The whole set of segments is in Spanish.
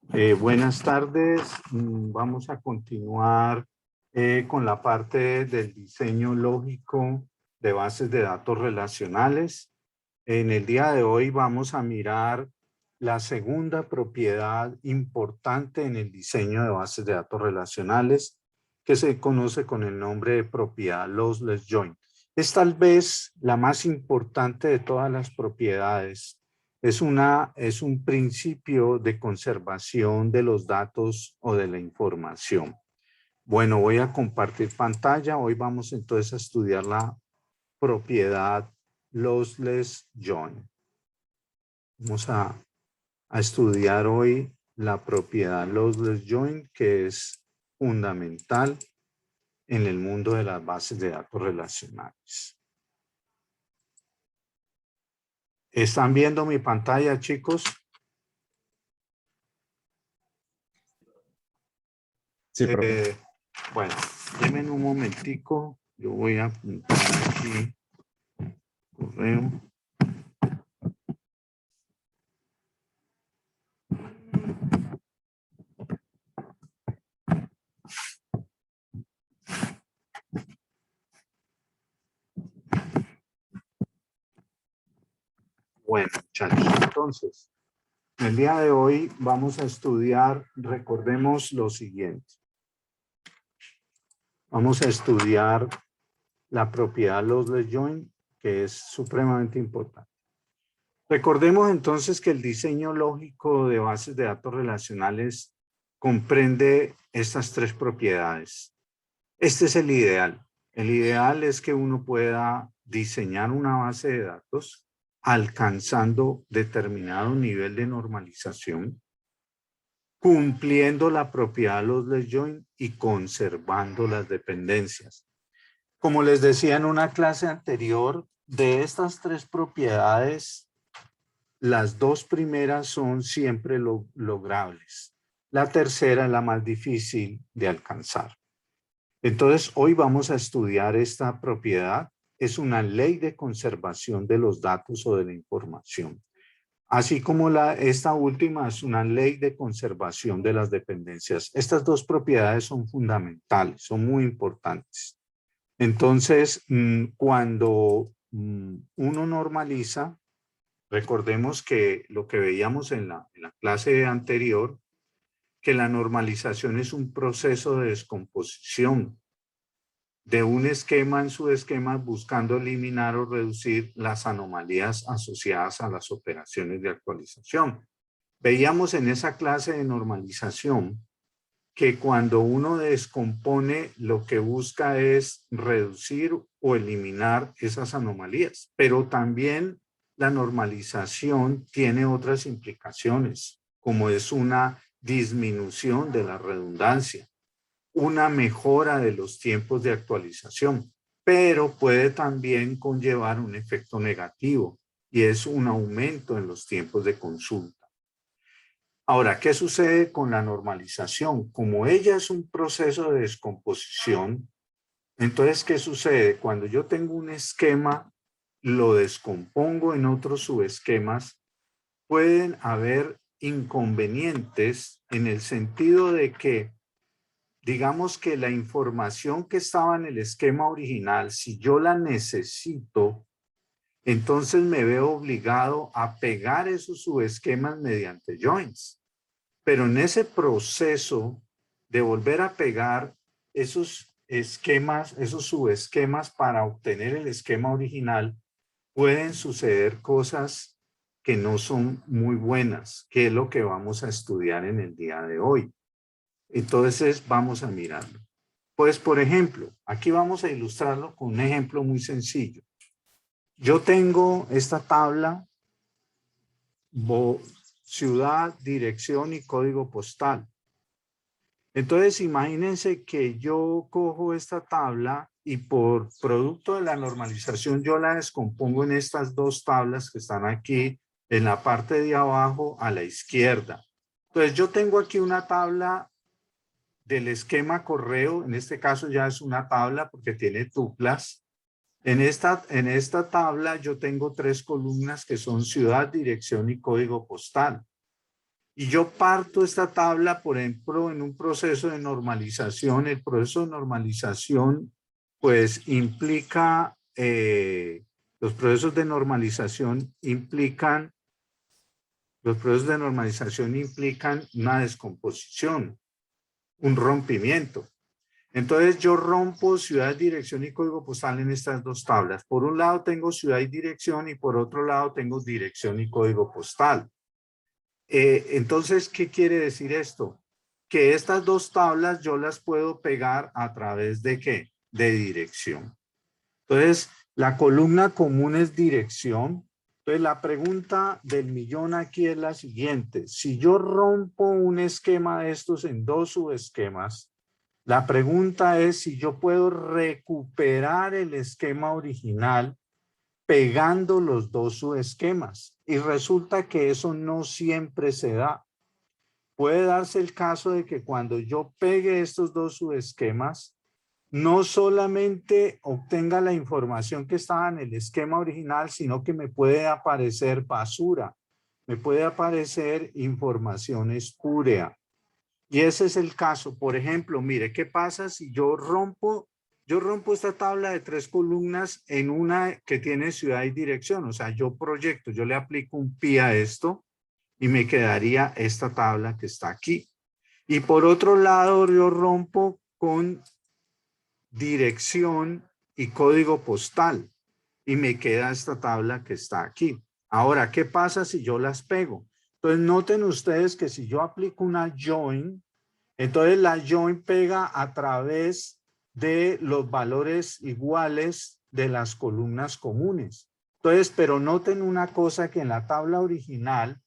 Buenas tardes. Vamos a continuar con la parte del diseño lógico de bases de datos relacionales. En el día de hoy vamos a mirar la segunda propiedad importante en el diseño de bases de datos relacionales, que se conoce con el nombre de propiedad lossless join. Es tal vez la más importante de todas las propiedades. Es un principio de conservación de los datos o de la información. Bueno, voy a compartir pantalla. Hoy vamos entonces a estudiar la propiedad lossless join. Vamos a estudiar hoy la propiedad lossless join, que es fundamental en el mundo de las bases de datos relacionales. ¿Están viendo mi pantalla, chicos? Sí, profe. Bueno, denme un momentico. Yo voy a apuntar aquí correo. Bueno, muchachos, entonces, el día de hoy vamos a estudiar, recordemos lo siguiente. Vamos a estudiar la propiedad lossless join, que es supremamente importante. Recordemos entonces que el diseño lógico de bases de datos relacionales comprende estas tres propiedades. Este es el ideal. El ideal es que uno pueda diseñar una base de datos alcanzando determinado nivel de normalización, cumpliendo la propiedad lossless join y conservando las dependencias. Como les decía en una clase anterior, de estas tres propiedades, las dos primeras son siempre logrables. La tercera es la más difícil de alcanzar. Entonces, hoy vamos a estudiar esta propiedad. Es una ley de conservación de los datos o de la información. Así como esta última es una ley de conservación de las dependencias. Estas dos propiedades son fundamentales, son muy importantes. Entonces, cuando uno normaliza, recordemos que lo que veíamos en la clase anterior, que la normalización es un proceso de descomposición de un esquema en subesquemas buscando eliminar o reducir las anomalías asociadas a las operaciones de actualización. Veíamos en esa clase de normalización que cuando uno descompone, lo que busca es reducir o eliminar esas anomalías, pero también la normalización tiene otras implicaciones, como es una disminución de la redundancia, una mejora de los tiempos de actualización, pero puede también conllevar un efecto negativo y es un aumento en los tiempos de consulta. Ahora, ¿qué sucede con la normalización? Como ella es un proceso de descomposición, entonces, ¿qué sucede? Cuando yo tengo un esquema, lo descompongo en otros subesquemas, pueden haber inconvenientes en el sentido de que, digamos que la información que estaba en el esquema original, si yo la necesito, entonces me veo obligado a pegar esos subesquemas mediante joins. Pero en ese proceso de volver a pegar esos esquemas, esos subesquemas para obtener el esquema original, pueden suceder cosas que no son muy buenas, que es lo que vamos a estudiar en el día de hoy. Entonces vamos a mirarlo. Pues, por ejemplo, aquí vamos a ilustrarlo con un ejemplo muy sencillo. Yo tengo esta tabla, ciudad, dirección y código postal. Entonces, imagínense que yo cojo esta tabla y por producto de la normalización yo la descompongo en estas dos tablas que están aquí en la parte de abajo a la izquierda. Entonces, yo tengo aquí una tabla del esquema correo, en este caso ya es una tabla porque tiene tuplas. En esta tabla yo tengo tres columnas que son ciudad, dirección y código postal. Y yo parto esta tabla, por ejemplo, en un proceso de normalización. El proceso de normalización, pues, implica, los procesos de normalización implican, una descomposición, un rompimiento. Entonces yo rompo ciudad, dirección y código postal en estas dos tablas. Por un lado tengo ciudad y dirección y por otro lado tengo dirección y código postal. Entonces, ¿qué quiere decir esto? Que estas dos tablas yo las puedo pegar a través de ¿qué? De dirección. Entonces, la columna común es dirección. Entonces, la pregunta del millón aquí es la siguiente. Si yo rompo un esquema de estos en dos subesquemas, la pregunta es si yo puedo recuperar el esquema original pegando los dos subesquemas. Y resulta que eso no siempre se da. Puede darse el caso de que cuando yo pegue estos dos subesquemas, no solamente obtenga la información que estaba en el esquema original, sino que me puede aparecer basura, me puede aparecer información espúrea. Y ese es el caso. Por ejemplo, mire, ¿qué pasa si yo rompo esta tabla de tres columnas en una que tiene ciudad y dirección? O sea, yo proyecto, yo le aplico un pi a esto y me quedaría esta tabla que está aquí. Y por otro lado, yo rompo con dirección y código postal y me queda esta tabla que está aquí. Ahora, ¿qué pasa si yo las pego? Entonces, noten ustedes que si yo aplico una join, entonces la join pega a través de los valores iguales de las columnas comunes. Entonces, pero noten una cosa, que en la tabla original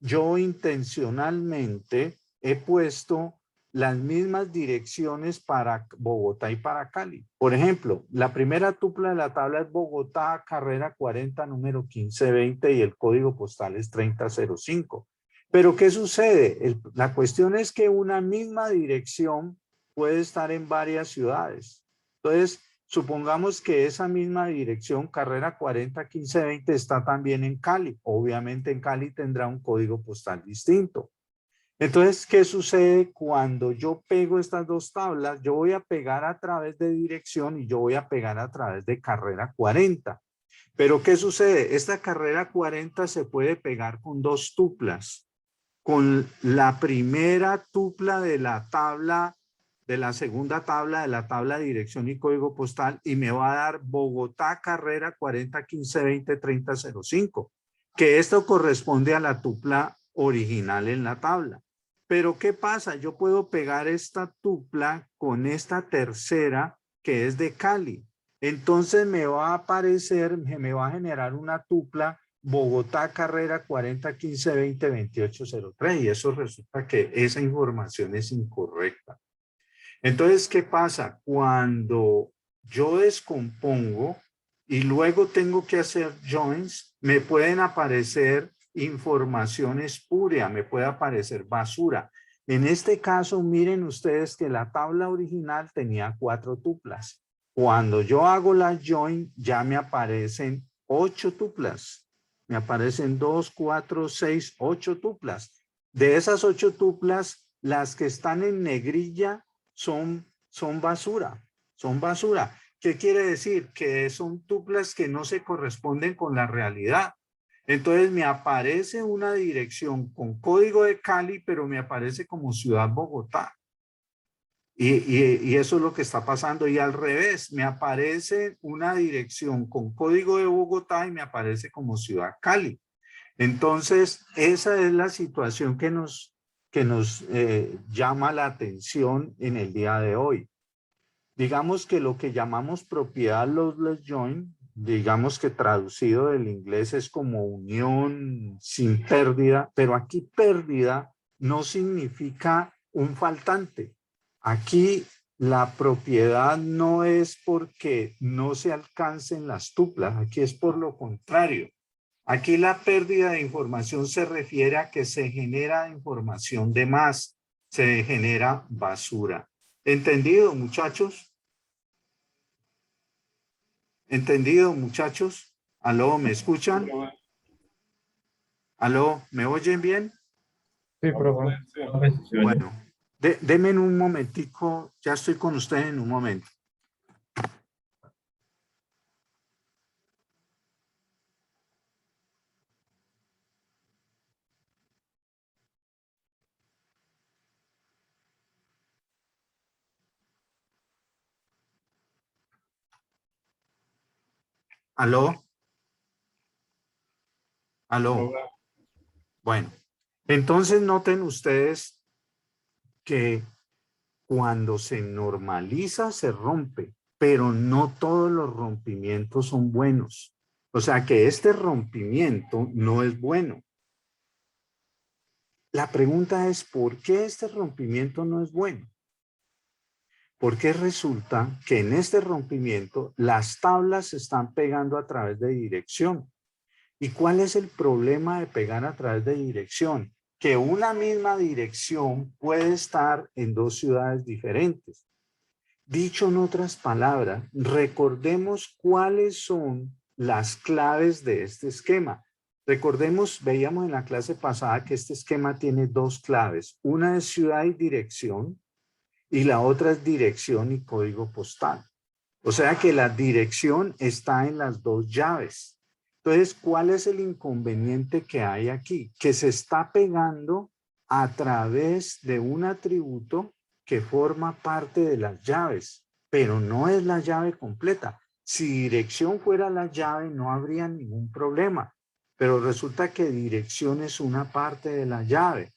yo intencionalmente he puesto las mismas direcciones para Bogotá y para Cali. Por ejemplo, la primera tupla de la tabla es Bogotá, carrera 40, número 1520 y el código postal es 3005. Pero ¿qué sucede? La cuestión es que una misma dirección puede estar en varias ciudades. Entonces, supongamos que esa misma dirección, carrera 40, 1520, está también en Cali. Obviamente en Cali tendrá un código postal distinto. Entonces, ¿qué sucede cuando yo pego estas dos tablas? Yo voy a pegar a través de dirección y yo voy a pegar a través de carrera 40. Pero ¿qué sucede? Esta carrera 40 se puede pegar con dos tuplas. Con la primera tupla de la tabla, de la segunda tabla, de la tabla de dirección y código postal, y me va a dar Bogotá, carrera 40 15 20 30 05, que esto corresponde a la tupla original en la tabla. Pero ¿qué pasa? Yo puedo pegar esta tupla con esta tercera que es de Cali. Entonces me va a aparecer, me va a generar una tupla Bogotá, carrera 40 15 20 28 03, y eso resulta que esa información es incorrecta. Entonces, ¿qué pasa? Cuando yo descompongo y luego tengo que hacer joins, me pueden aparecer información espúrea, me puede aparecer basura. En este caso, miren ustedes que la tabla original tenía 4 tuplas. Cuando yo hago la join, ya me aparecen 8 tuplas. Me aparecen 2, 4, 6, 8 tuplas. De esas 8 tuplas, las que están en negrilla son basura, son basura. ¿Qué quiere decir? Que son tuplas que no se corresponden con la realidad. Entonces me aparece una dirección con código de Cali, pero me aparece como Ciudad Bogotá. Y eso es lo que está pasando. Y al revés, me aparece una dirección con código de Bogotá y me aparece como Ciudad Cali. Entonces, esa es la situación que nos llama la atención en el día de hoy. Digamos que lo que llamamos propiedad lossless join, digamos que traducido del inglés es como unión sin pérdida, pero aquí pérdida no significa un faltante. Aquí la propiedad no es porque no se alcancen las tuplas, aquí es por lo contrario. Aquí la pérdida de información se refiere a que se genera información de más, se genera basura. ¿Entendido, muchachos? ¿Entendido, muchachos? ¿Aló, me escuchan? ¿Aló, me oyen bien? Sí, profe. Bueno, denme en un momentico, ya estoy con ustedes en un momento. ¿Aló? ¿Aló? Bueno, entonces noten ustedes que cuando se normaliza se rompe, pero no todos los rompimientos son buenos. O sea que este rompimiento no es bueno. La pregunta es, ¿por qué este rompimiento no es bueno? Porque resulta que en este rompimiento las tablas se están pegando a través de dirección. ¿Y cuál es el problema de pegar a través de dirección? Que una misma dirección puede estar en dos ciudades diferentes. Dicho en otras palabras, recordemos cuáles son las claves de este esquema. Recordemos, veíamos en la clase pasada que este esquema tiene dos claves. Una es ciudad y dirección y la otra es dirección y código postal. O sea que la dirección está en las dos llaves. Entonces, ¿cuál es el inconveniente que hay aquí? Que se está pegando a través de un atributo que forma parte de las llaves, pero no es la llave completa. Si dirección fuera la llave, no habría ningún problema, pero resulta que dirección es una parte de la llave.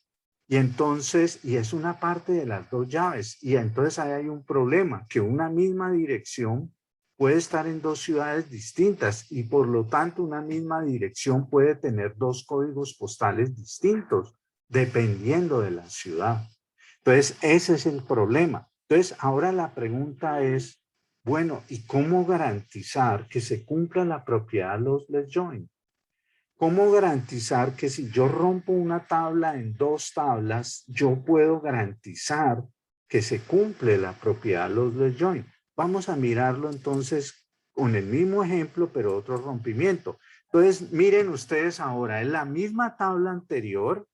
Y entonces, y es una parte de las dos llaves, y entonces ahí hay un problema, que una misma dirección puede estar en dos ciudades distintas y por lo tanto una misma dirección puede tener dos códigos postales distintos, dependiendo de la ciudad. Entonces, ese es el problema. Entonces, ahora la pregunta es, bueno, ¿y cómo garantizar que se cumpla la propiedad lossless join? ¿Cómo garantizar que si yo rompo una tabla en dos tablas, yo puedo garantizar que se cumple la propiedad lossless join? Vamos a mirarlo entonces con el mismo ejemplo, pero otro rompimiento. Entonces, miren ustedes ahora, es la misma tabla anterior,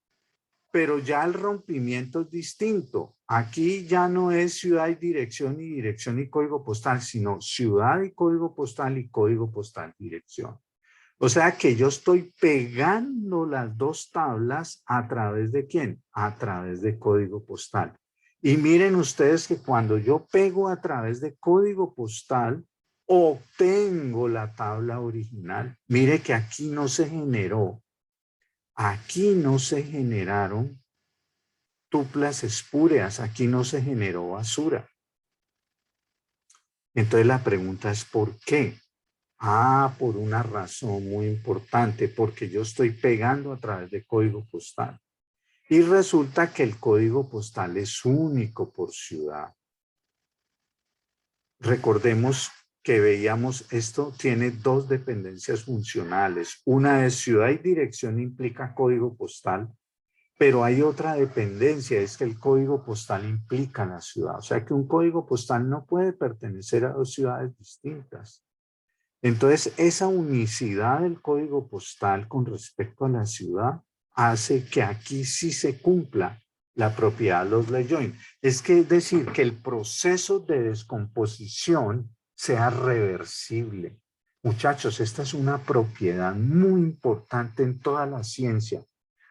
pero ya el rompimiento es distinto. Aquí ya no es ciudad y dirección y código postal, sino ciudad y código postal y código postal dirección. O sea que yo estoy pegando las dos tablas a través de ¿quién? A través de código postal. Y miren ustedes que cuando yo pego a través de código postal, obtengo la tabla original. Mire que aquí no se generaron tuplas espúreas, aquí no se generó basura. Entonces la pregunta es ¿por qué? Por una razón muy importante, porque yo estoy pegando a través de código postal. Y resulta que el código postal es único por ciudad. Recordemos que veíamos esto tiene dos dependencias funcionales. Una es ciudad y dirección implica código postal, pero hay otra dependencia, es que el código postal implica la ciudad. O sea que un código postal no puede pertenecer a dos ciudades distintas. Entonces, esa unicidad del código postal con respecto a la ciudad hace que aquí sí se cumpla la propiedad lossless join. Es decir, que el proceso de descomposición sea reversible. Muchachos, esta es una propiedad muy importante en toda la ciencia.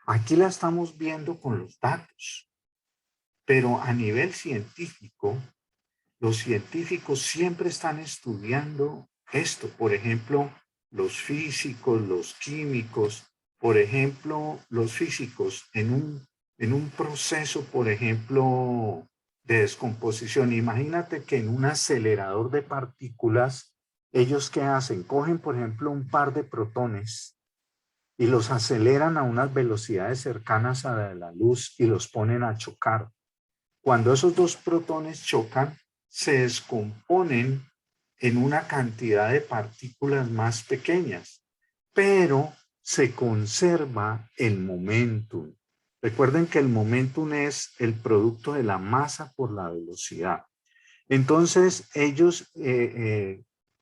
Aquí la estamos viendo con los datos, pero a nivel científico, los científicos siempre están estudiando esto. Por ejemplo, los físicos, los químicos, por ejemplo, los físicos en un proceso, por ejemplo, de descomposición. Imagínate que en un acelerador de partículas, ellos ¿qué hacen? Cogen, por ejemplo, un par de protones y los aceleran a unas velocidades cercanas a la de la luz y los ponen a chocar. Cuando esos dos protones chocan, se descomponen en una cantidad de partículas más pequeñas, pero se conserva el momentum. Recuerden que el momentum es el producto de la masa por la velocidad. Entonces,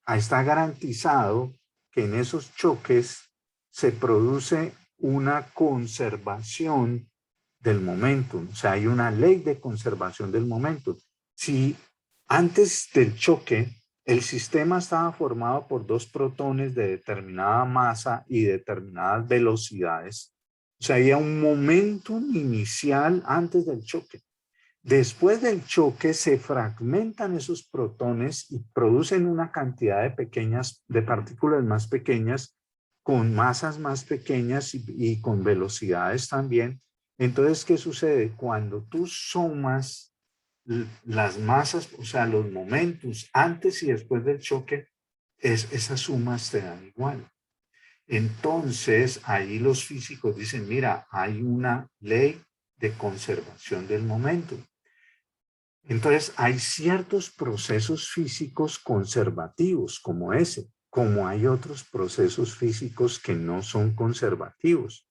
está garantizado que en esos choques se produce una conservación del momentum. O sea, hay una ley de conservación del momentum. Si antes del choque el sistema estaba formado por dos protones de determinada masa y determinadas velocidades, o sea, había un momentum inicial antes del choque. Después del choque se fragmentan esos protones y producen una cantidad de partículas más pequeñas, con masas más pequeñas y con velocidades también. Entonces, ¿qué sucede? Cuando tú sumas las masas, o sea, los momentos antes y después del choque, esas sumas te dan igual. Entonces, ahí los físicos dicen, mira, hay una ley de conservación del momento. Entonces, hay ciertos procesos físicos conservativos como ese, como hay otros procesos físicos que no son conservativos.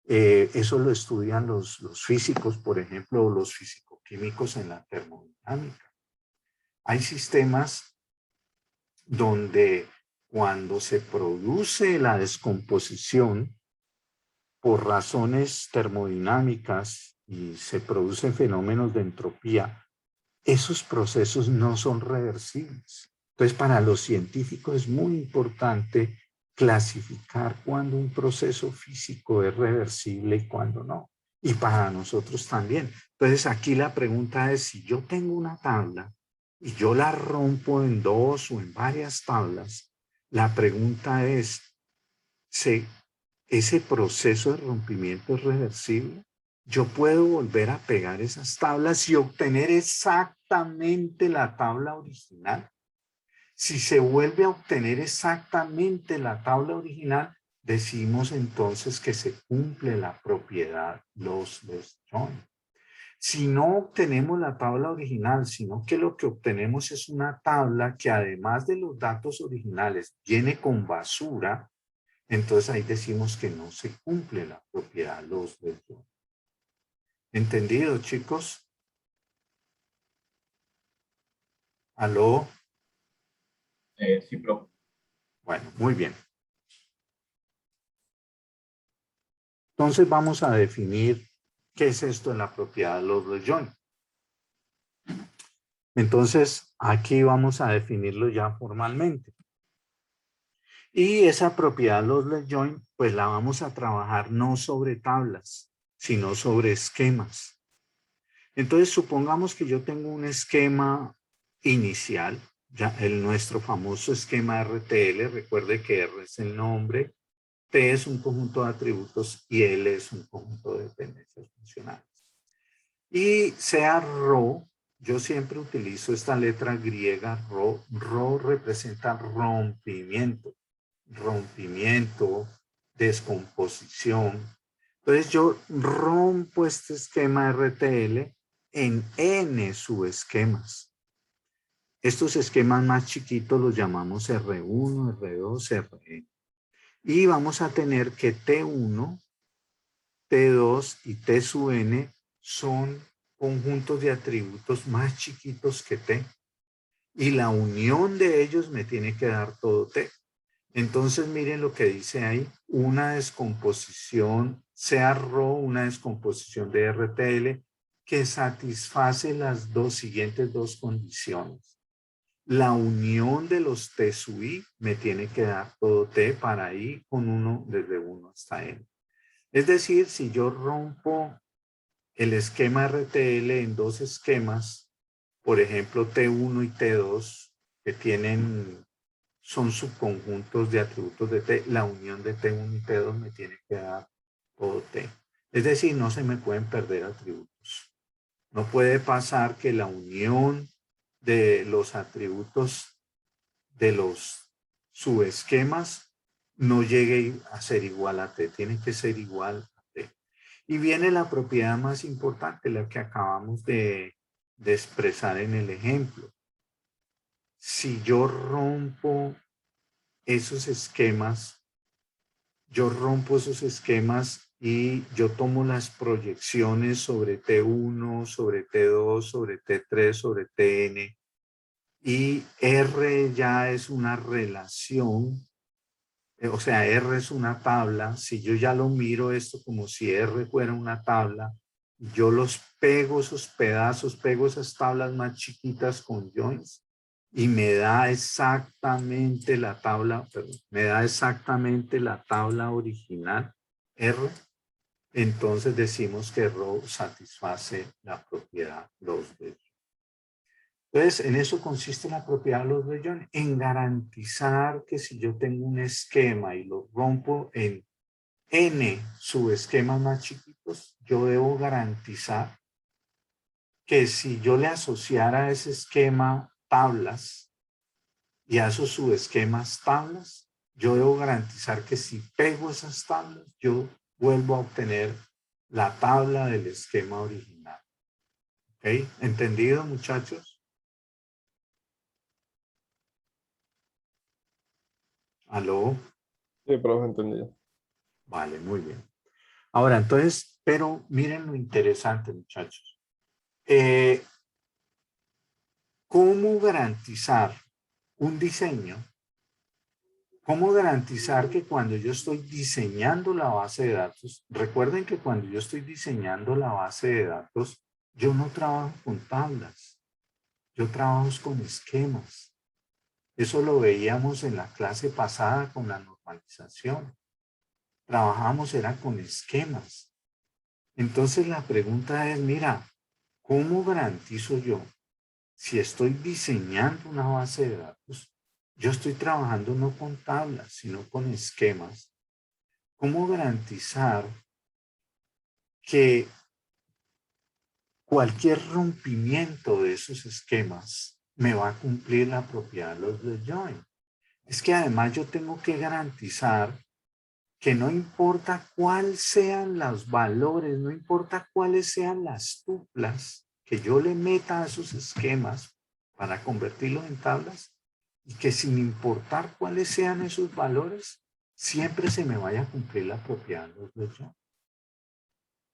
Eso lo estudian los físicos, por ejemplo, o los fisicoquímicos en la termodinámica. Hay sistemas donde cuando se produce la descomposición por razones termodinámicas y se producen fenómenos de entropía, esos procesos no son reversibles. Entonces, para los científicos es muy importante clasificar cuándo un proceso físico es reversible y cuándo no. Y para nosotros también. Entonces, aquí la pregunta es, si yo tengo una tabla y yo la rompo en dos o en varias tablas, la pregunta es, ¿ese proceso de rompimiento es reversible? Yo puedo volver a pegar esas tablas y obtener exactamente la tabla original. Si se vuelve a obtener exactamente la tabla original, decimos entonces que se cumple la propiedad lossless join. Si no obtenemos la tabla original, sino que lo que obtenemos es una tabla que además de los datos originales viene con basura, entonces ahí decimos que no se cumple la propiedad lossless join. ¿Entendido, chicos? ¿Aló? Sí, profe. Bueno, muy bien. Entonces vamos a definir qué es esto en la propiedad lossless join. Entonces aquí vamos a definirlo ya formalmente. Y esa propiedad lossless join pues la vamos a trabajar no sobre tablas, sino sobre esquemas. Entonces supongamos que yo tengo un esquema inicial, ya nuestro famoso esquema RTL, recuerde que R es el nombre, T es un conjunto de atributos y L es un conjunto de dependencias funcionales. Y sea rho, yo siempre utilizo esta letra griega, rho. Rho representa rompimiento, descomposición. Entonces yo rompo este esquema RTL en N subesquemas. Estos esquemas más chiquitos los llamamos R1, R2, Rn. Y vamos a tener que T1, T2 y T sub n son conjuntos de atributos más chiquitos que T. Y la unión de ellos me tiene que dar todo T. Entonces miren lo que dice ahí, una descomposición, sea rho, una descomposición de RTL que satisface las siguientes dos condiciones. La unión de los T sub I me tiene que dar todo T para I con 1 desde 1 hasta N. Es decir, si yo rompo el esquema RTL en dos esquemas, por ejemplo T1 y T2, que son subconjuntos de atributos de T, la unión de T1 y T2 me tiene que dar todo T. Es decir, no se me pueden perder atributos. No puede pasar que la unión de los atributos de los subesquemas no llegue a ser igual a T, tiene que ser igual a T. Y viene la propiedad más importante, la que acabamos de expresar en el ejemplo. Si yo rompo esos esquemas, y yo tomo las proyecciones sobre T1, sobre T2, sobre T3, sobre Tn, y R ya es una relación, o sea, R es una tabla. Si yo ya lo miro esto como si R fuera una tabla, yo los pego, esos pedazos, pego esas tablas más chiquitas con joins y me da exactamente la tabla, perdón, me da exactamente la tabla original R. Entonces decimos que row satisface la propiedad los de. Entonces, en eso consiste la propiedad de los Jones, en garantizar que si yo tengo un esquema y lo rompo en N subesquemas más chiquitos, yo debo garantizar que si yo le asociara a ese esquema tablas y a esos subesquemas tablas, yo debo garantizar que si pego esas tablas, yo vuelvo a obtener la tabla del esquema original. ¿Ok? ¿Entendido, muchachos? ¿Aló? Sí, profe, entendido. Vale, muy bien. Ahora, entonces, pero miren lo interesante, muchachos. ¿Cómo garantizar un diseño? ¿Cómo garantizar que cuando yo estoy diseñando la base de datos, recuerden que cuando yo estoy diseñando la base de datos, yo no trabajo con tablas, yo trabajo con esquemas. Eso lo veíamos en la clase pasada con la normalización. Trabajamos era con esquemas. Entonces la pregunta es, mira, ¿cómo garantizo yo? Si estoy diseñando una base de datos, yo estoy trabajando no con tablas, sino con esquemas. ¿Cómo garantizar que cualquier rompimiento de esos esquemas me va a cumplir la propiedad de los less join? Es que además yo tengo que garantizar que no importa cuáles sean los valores, no importa cuáles sean las tuplas que yo le meta a esos esquemas para convertirlos en tablas, y que sin importar cuáles sean esos valores, siempre se me vaya a cumplir la propiedad de los less join.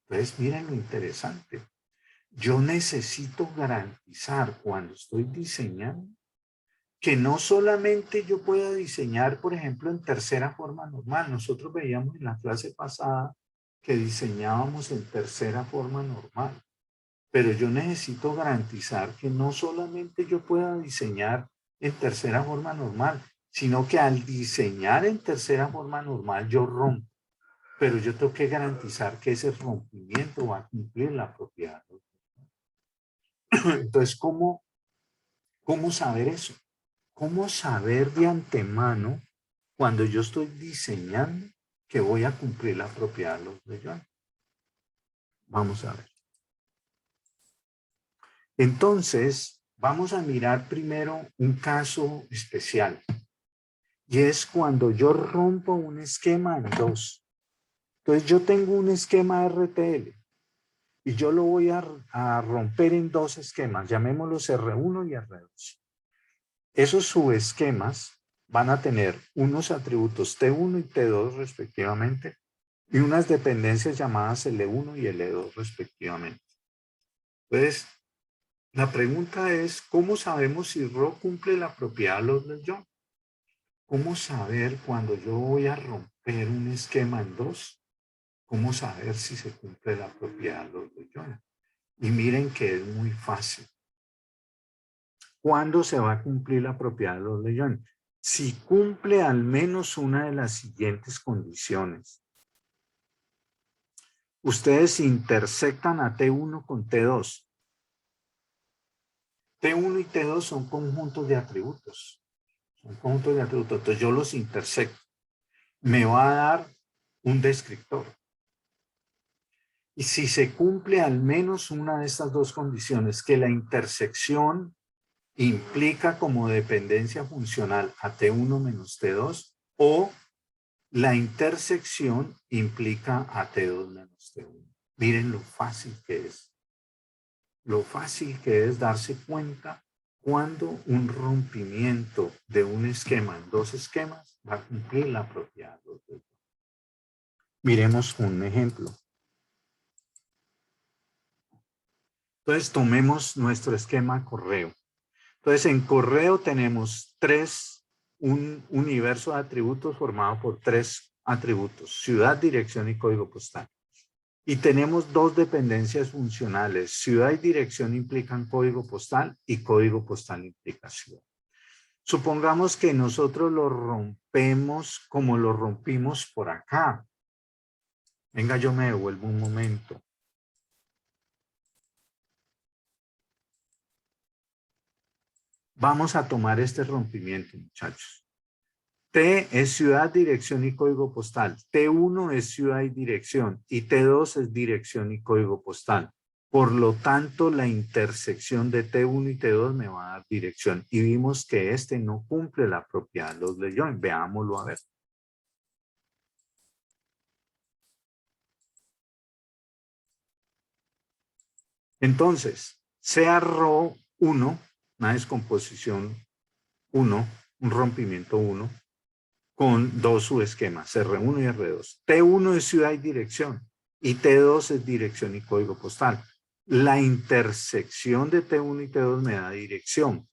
Entonces, miren lo interesante. Yo necesito garantizar cuando estoy diseñando que no solamente yo pueda diseñar, por ejemplo, en tercera forma normal. Nosotros veíamos en la clase pasada que diseñábamos en tercera forma normal. Pero yo necesito garantizar que no solamente yo pueda diseñar en tercera forma normal, sino que al diseñar en tercera forma normal yo rompo. Pero yo tengo que garantizar que ese rompimiento va a cumplir la propiedad. Entonces, ¿cómo saber eso? ¿Cómo saber de antemano cuando yo estoy diseñando que voy a cumplir la propiedad de los less join? Vamos a ver. Entonces, vamos a mirar primero un caso especial. Y es cuando yo rompo un esquema en dos. Entonces, yo tengo un esquema RTL y yo lo voy a romper en dos esquemas, llamémoslos R1 y R2. Esos subesquemas van a tener unos atributos T1 y T2 respectivamente y unas dependencias llamadas L1 y L2 respectivamente. Entonces, la pregunta es, ¿cómo sabemos si Rho cumple la propiedad de los less join? ¿Cómo saber cuando yo voy a romper un esquema en dos? ¿Cómo saber si se cumple la propiedad de los less join? Y miren que es muy fácil. ¿Cuándo se va a cumplir la propiedad de los less join? Si cumple al menos una de las siguientes condiciones. Ustedes intersectan a T1 con T2. T1 y T2 son conjuntos de atributos. Son conjuntos de atributos. Entonces yo los intersecto. Me va a dar un descriptor. Y si se cumple al menos una de estas dos condiciones, que la intersección implica como dependencia funcional a T1 menos T2 o la intersección implica a T2 menos T1. Miren lo fácil que es. Lo fácil que es darse cuenta cuando un rompimiento de un esquema en dos esquemas va a cumplir la propiedad. Miremos un ejemplo. Entonces tomemos nuestro esquema correo. Entonces en correo tenemos un universo de atributos formado por tres atributos: ciudad, dirección y código postal. Y tenemos dos dependencias funcionales. Ciudad y dirección implican código postal y código postal implica ciudad. Supongamos que nosotros lo rompemos como lo rompimos por acá. Venga, yo me devuelvo un momento. Vamos a tomar este rompimiento, muchachos. T es ciudad, dirección y código postal. T1 es ciudad y dirección y T2 es dirección y código postal. Por lo tanto, la intersección de T1 y T2 me va a dar dirección. Y vimos que este no cumple la propiedad de los Join. Veámoslo a ver. Entonces, sea Rho 1, una descomposición 1, un rompimiento 1, con dos subesquemas, R1 y R2. T1 es ciudad y dirección y T2 es dirección y código postal. La intersección de T1 y T2 me da dirección.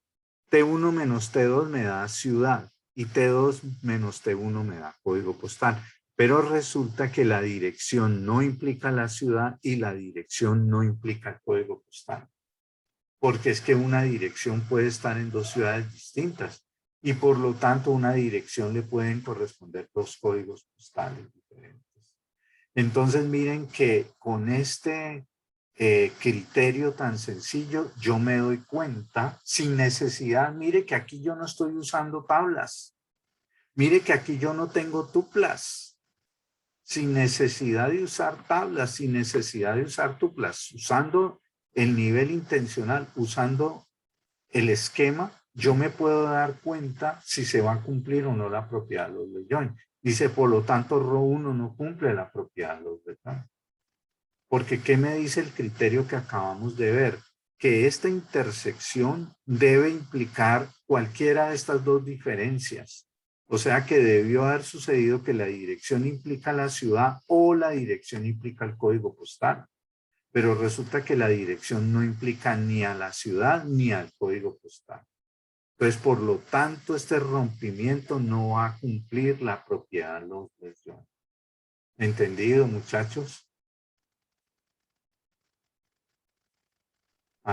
T1 menos T2 me da ciudad y T2 menos T1 me da código postal. Pero resulta que la dirección no implica la ciudad y la dirección no implica el código postal. Porque es que una dirección puede estar en dos ciudades distintas y por lo tanto una dirección le pueden corresponder dos códigos postales diferentes. Entonces miren que con este criterio tan sencillo yo me doy cuenta sin necesidad, mire que aquí yo no estoy usando tablas, mire que aquí yo no tengo tuplas, sin necesidad de usar tablas, sin necesidad de usar tuplas, usando el nivel intencional, usando el esquema, yo me puedo dar cuenta si se va a cumplir o no la propiedad de los Join. Dice, por lo tanto, Rho1 no cumple la propiedad de los Join. Porque, ¿qué me dice el criterio que acabamos de ver? Que esta intersección debe implicar cualquiera de estas dos diferencias. O sea que debió haber sucedido que la dirección implica la ciudad o la dirección implica el código postal. Pero resulta que la dirección no implica ni a la ciudad ni al código postal. Entonces, por lo tanto, este rompimiento no va a cumplir la propiedad de los Join. ¿Entendido, muchachos?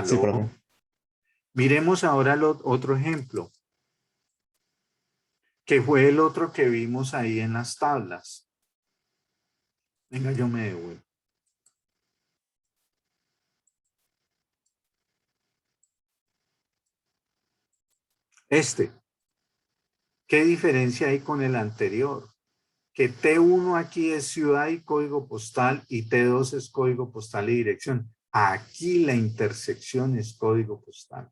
Sí, ¿Aló? profe. Miremos ahora el otro ejemplo, que fue el otro que vimos ahí en las tablas. Venga, yo me devuelvo. ¿Qué diferencia hay con el anterior? Que T1 aquí es ciudad y código postal y T2 es código postal y dirección. Aquí la intersección es código postal.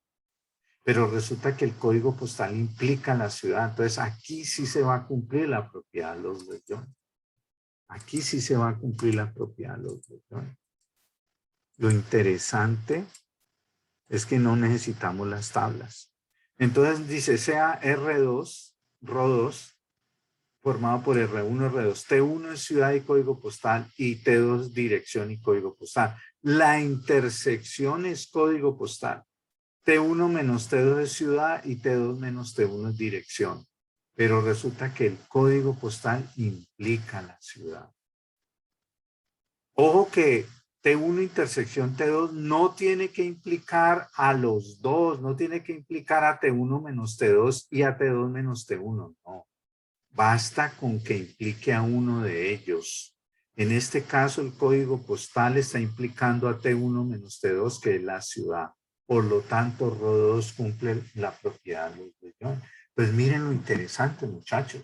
Pero resulta que el código postal implica la ciudad. Entonces aquí sí se va a cumplir la propiedad de los Join. Aquí sí se va a cumplir la propiedad de los Join. Lo interesante es que no necesitamos las tablas. Entonces dice, sea R2, RO2, formado por R1, R2. T1 es ciudad y código postal y T2 dirección y código postal. La intersección es código postal. T1 menos T2 es ciudad y T2 menos T1 es dirección. Pero resulta que el código postal implica la ciudad. Ojo que T1 intersección T2 no tiene que implicar a los dos, no tiene que implicar a T1 menos T2 y a T2 menos T1, no. Basta con que implique a uno de ellos. En este caso, el código postal está implicando a T1 menos T2, que es la ciudad. Por lo tanto, RO2 cumple la propiedad de los Join. Pues miren lo interesante, muchachos.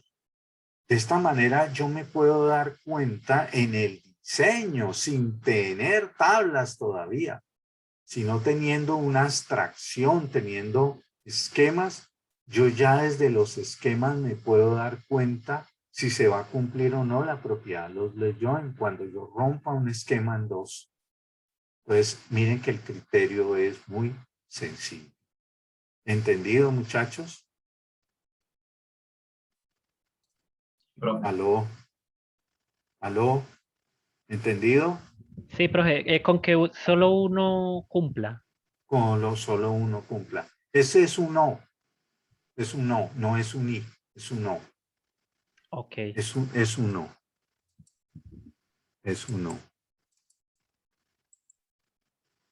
De esta manera yo me puedo dar cuenta en el diseño sin tener tablas todavía, sino teniendo una abstracción, teniendo esquemas. Yo ya desde los esquemas me puedo dar cuenta si se va a cumplir o no la propiedad de los Join cuando yo rompa un esquema en dos. Pues miren que el criterio es muy sencillo. ¿Entendido, muchachos? Profe. ¿Aló? ¿Aló? ¿Entendido? Sí, profe, es con que solo uno cumpla. Con lo solo uno cumpla. Ese es un no. Es un no, no es un i, es un no. Ok. Es un no. Es un no.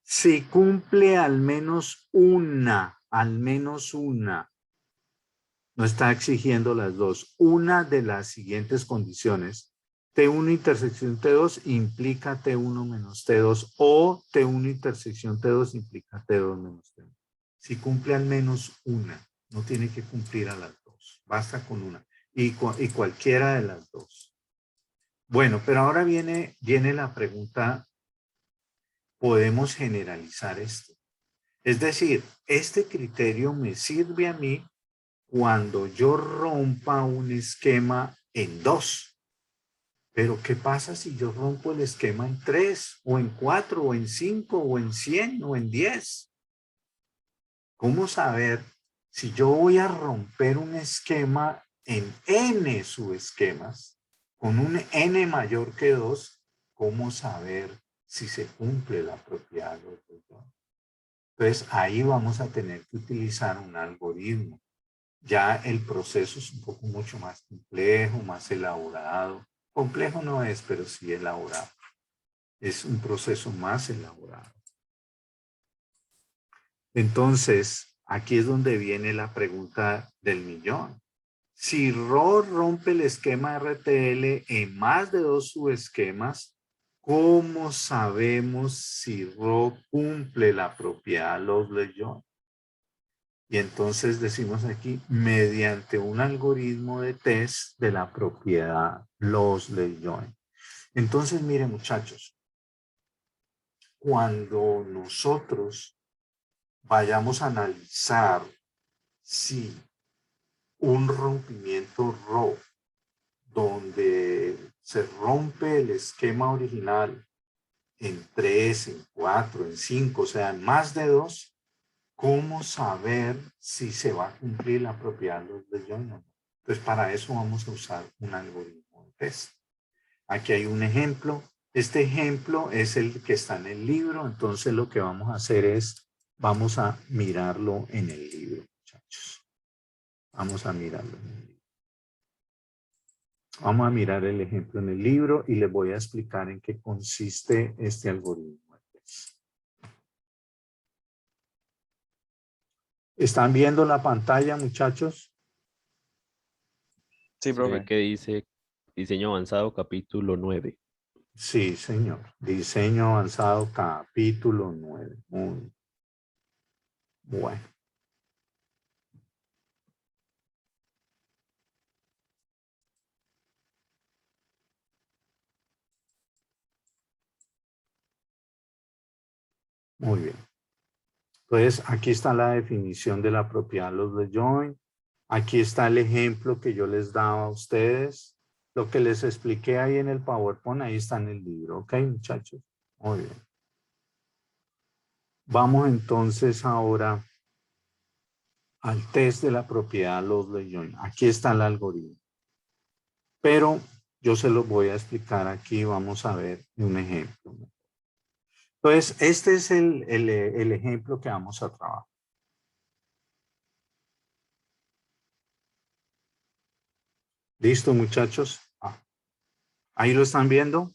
Si cumple al menos una, no está exigiendo las dos, una de las siguientes condiciones. T1 intersección T2 implica T1 menos T2 o T1 intersección T2 implica T2 menos T1. Si cumple al menos una, no tiene que cumplir a las dos, basta con una y cualquiera de las dos. Bueno, pero ahora viene la pregunta, ¿podemos generalizar esto? Es decir, este criterio me sirve a mí cuando yo rompa un esquema en dos. Pero ¿qué pasa si yo rompo el esquema en 3, o en 4, o en 5, o en 100, o en 10? ¿Cómo saber si yo voy a romper un esquema en n subesquemas, con un n mayor que 2, cómo saber si se cumple la propiedad de los dos? Entonces ahí vamos a tener que utilizar un algoritmo. Ya el proceso es un poco mucho más complejo, más elaborado. Complejo no es, pero sí elaborado. Es un proceso más elaborado. Entonces, aquí es donde viene la pregunta del millón. Si Rho rompe el esquema RTL en más de dos subesquemas, ¿cómo sabemos si Rho cumple la propiedad Loveless-Join? Y entonces decimos aquí, mediante un algoritmo de test de la propiedad Loveless-Join. Entonces, miren muchachos, cuando nosotros vayamos a analizar si un rompimiento Rho, donde se rompe el esquema original en 3, en 4, en 5, o sea, en más de 2, ¿cómo saber si se va a cumplir la propiedad de Join o no? Entonces, para eso vamos a usar un algoritmo de test. Aquí hay un ejemplo. Este ejemplo es el que está en el libro, entonces lo que vamos a hacer es, vamos a mirarlo en el libro, muchachos. Vamos a mirarlo en el libro. Vamos a mirar el ejemplo en el libro y les voy a explicar en qué consiste este algoritmo. ¿Están viendo la pantalla, muchachos? Sí, Se ve profe. que dice diseño avanzado capítulo 9. Sí, señor. Diseño avanzado, capítulo 9. Muy bueno. Muy bien. Entonces, aquí está la definición de la propiedad Loveless-Join. Aquí está el ejemplo que yo les daba a ustedes. Lo que les expliqué ahí en el PowerPoint, ahí está en el libro. ¿Ok, muchachos? Muy bien. Vamos entonces ahora al test de la propiedad Loveless-Join. Aquí está el algoritmo. Pero yo se los voy a explicar aquí. Vamos a ver un ejemplo. Entonces, este es el ejemplo que vamos a trabajar. ¿Listo, muchachos? ¿Ahí lo están viendo?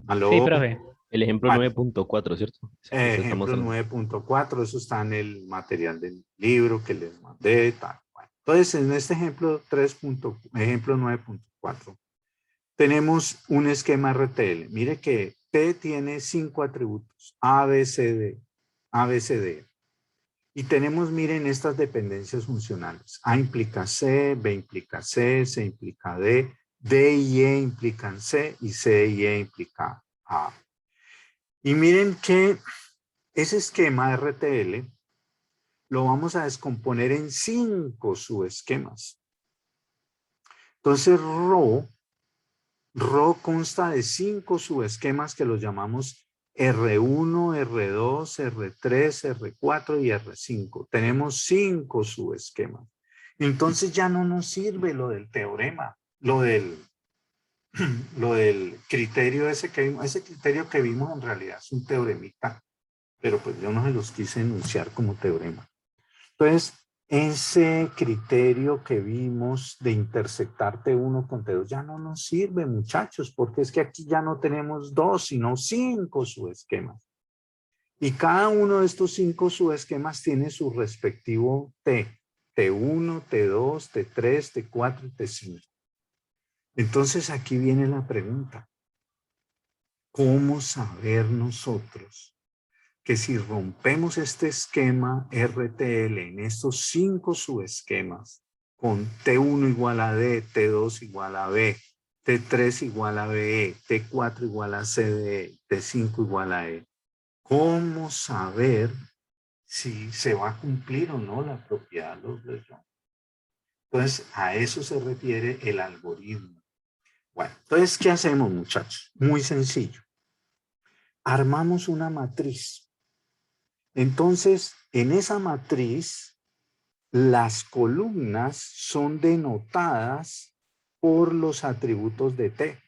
¿Aló? Sí, profe. El ejemplo Vale. 9.4, ¿cierto? Es el que usted está Ejemplo mostrando. 9.4, eso está en el material del libro que les mandé. Tal. Bueno, entonces, en este ejemplo ejemplo 9.4, tenemos un esquema RTL. Mire que T tiene 5 atributos, A, B, C, D, A, B, C, D. Y tenemos, miren, estas dependencias funcionales. A implica C, B implica C, C implica D, D y E implican C y C y E implica A. Y miren que ese esquema RTL lo vamos a descomponer en 5 subesquemas. Entonces, Rho consta de 5 subesquemas que los llamamos R1, R2, R3, R4 y R5. Tenemos 5 subesquemas. Entonces ya no nos sirve lo del teorema, lo del criterio ese criterio que vimos en realidad es un teoremita, pero pues yo no se los quise enunciar como teorema. Entonces, ese criterio que vimos de intersectar T1 con T2 ya no nos sirve, muchachos, porque es que aquí ya no tenemos 2, sino 5 subesquemas. Y cada uno de estos 5 subesquemas tiene su respectivo T. T1, T2, T3, T4 y T5. Entonces aquí viene la pregunta. ¿Cómo saber nosotros que si rompemos este esquema RTL en estos 5 subesquemas, con T1 igual a D, T2 igual a B, T3 igual a BE, T4 igual a CDE, T5 igual a E, cómo saber si se va a cumplir o no la propiedad de los Legendre? Entonces, a eso se refiere el algoritmo. Bueno, entonces, ¿qué hacemos, muchachos? Muy sencillo. Armamos una matriz. Entonces, en esa matriz, las columnas son denotadas por los atributos de T.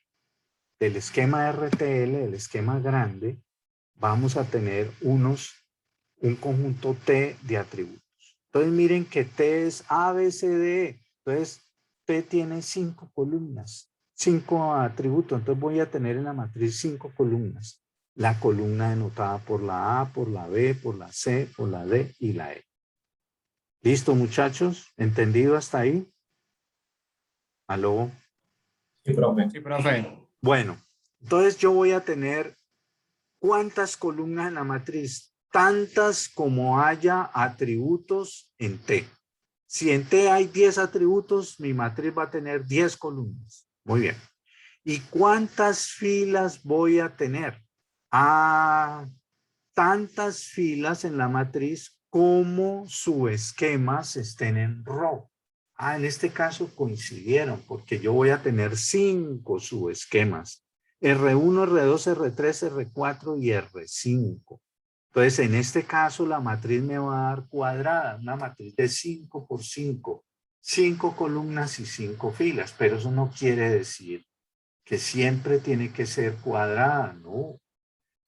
Del esquema RTL, del esquema grande, vamos a tener un conjunto T de atributos. Entonces, miren que T es A, B, C, D, E. Entonces, T tiene 5 columnas, 5 atributos. Entonces, voy a tener en la matriz 5 columnas. La columna denotada por la A, por la B, por la C, por la D y la E. ¿Listo, muchachos? ¿Entendido hasta ahí? ¿Aló? Sí, profe. Sí, profe. Bueno, entonces yo voy a tener ¿cuántas columnas en la matriz? Tantas como haya atributos en T. Si en T hay 10 atributos, mi matriz va a tener 10 columnas. Muy bien. ¿Y cuántas filas voy a tener? Tantas filas en la matriz como subesquemas estén en row. En este caso coincidieron porque yo voy a tener 5 subesquemas. R1, R2, R3, R4 y R5. Entonces, en este caso, la matriz me va a dar cuadrada, una matriz de 5 por 5, 5 columnas y 5 filas, pero eso no quiere decir que siempre tiene que ser cuadrada, no.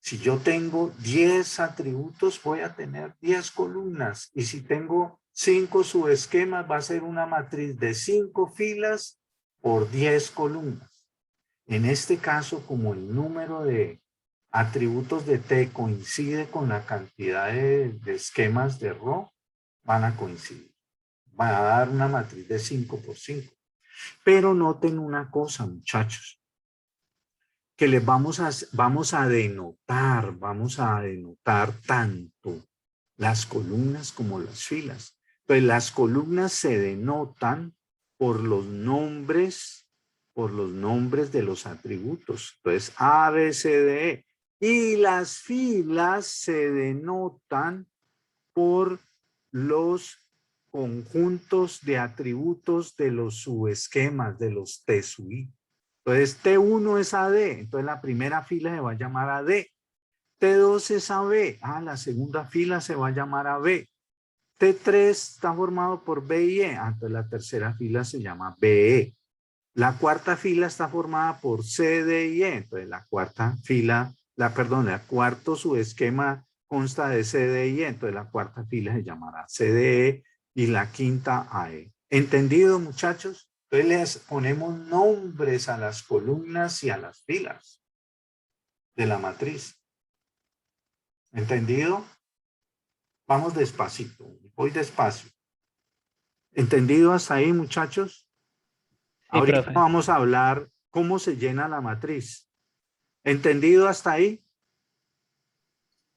Si yo tengo 10 atributos, voy a tener 10 columnas, y si tengo 5 subesquemas, va a ser una matriz de 5 filas por 10 columnas. En este caso, como el número de atributos de T coincide con la cantidad de esquemas de row, van a coincidir. Van a dar una matriz de 5 por 5. Pero noten una cosa, muchachos, que les vamos a denotar tanto las columnas como las filas. Pues las columnas se denotan por los nombres de los atributos. Entonces, A, B, C, D, E. Y las filas se denotan por los conjuntos de atributos de los subesquemas, de los T sub I. Entonces, T1 es AD, entonces la primera fila se va a llamar AD. T2 es AB, la segunda fila se va a llamar AB. T3 está formado por B y E, entonces la tercera fila se llama BE. La cuarta fila está formada por C, D y E, entonces la cuarta fila, la cuarto subesquema consta de C, D y E, entonces la cuarta fila se llamará CDE y la quinta AE. ¿Entendido, muchachos? Entonces les ponemos nombres a las columnas y a las filas de la matriz. ¿Entendido? Vamos despacito, voy despacio. ¿Entendido hasta ahí, muchachos? Sí, Ahorita profe. vamos a hablar cómo se llena la matriz. ¿Entendido hasta ahí?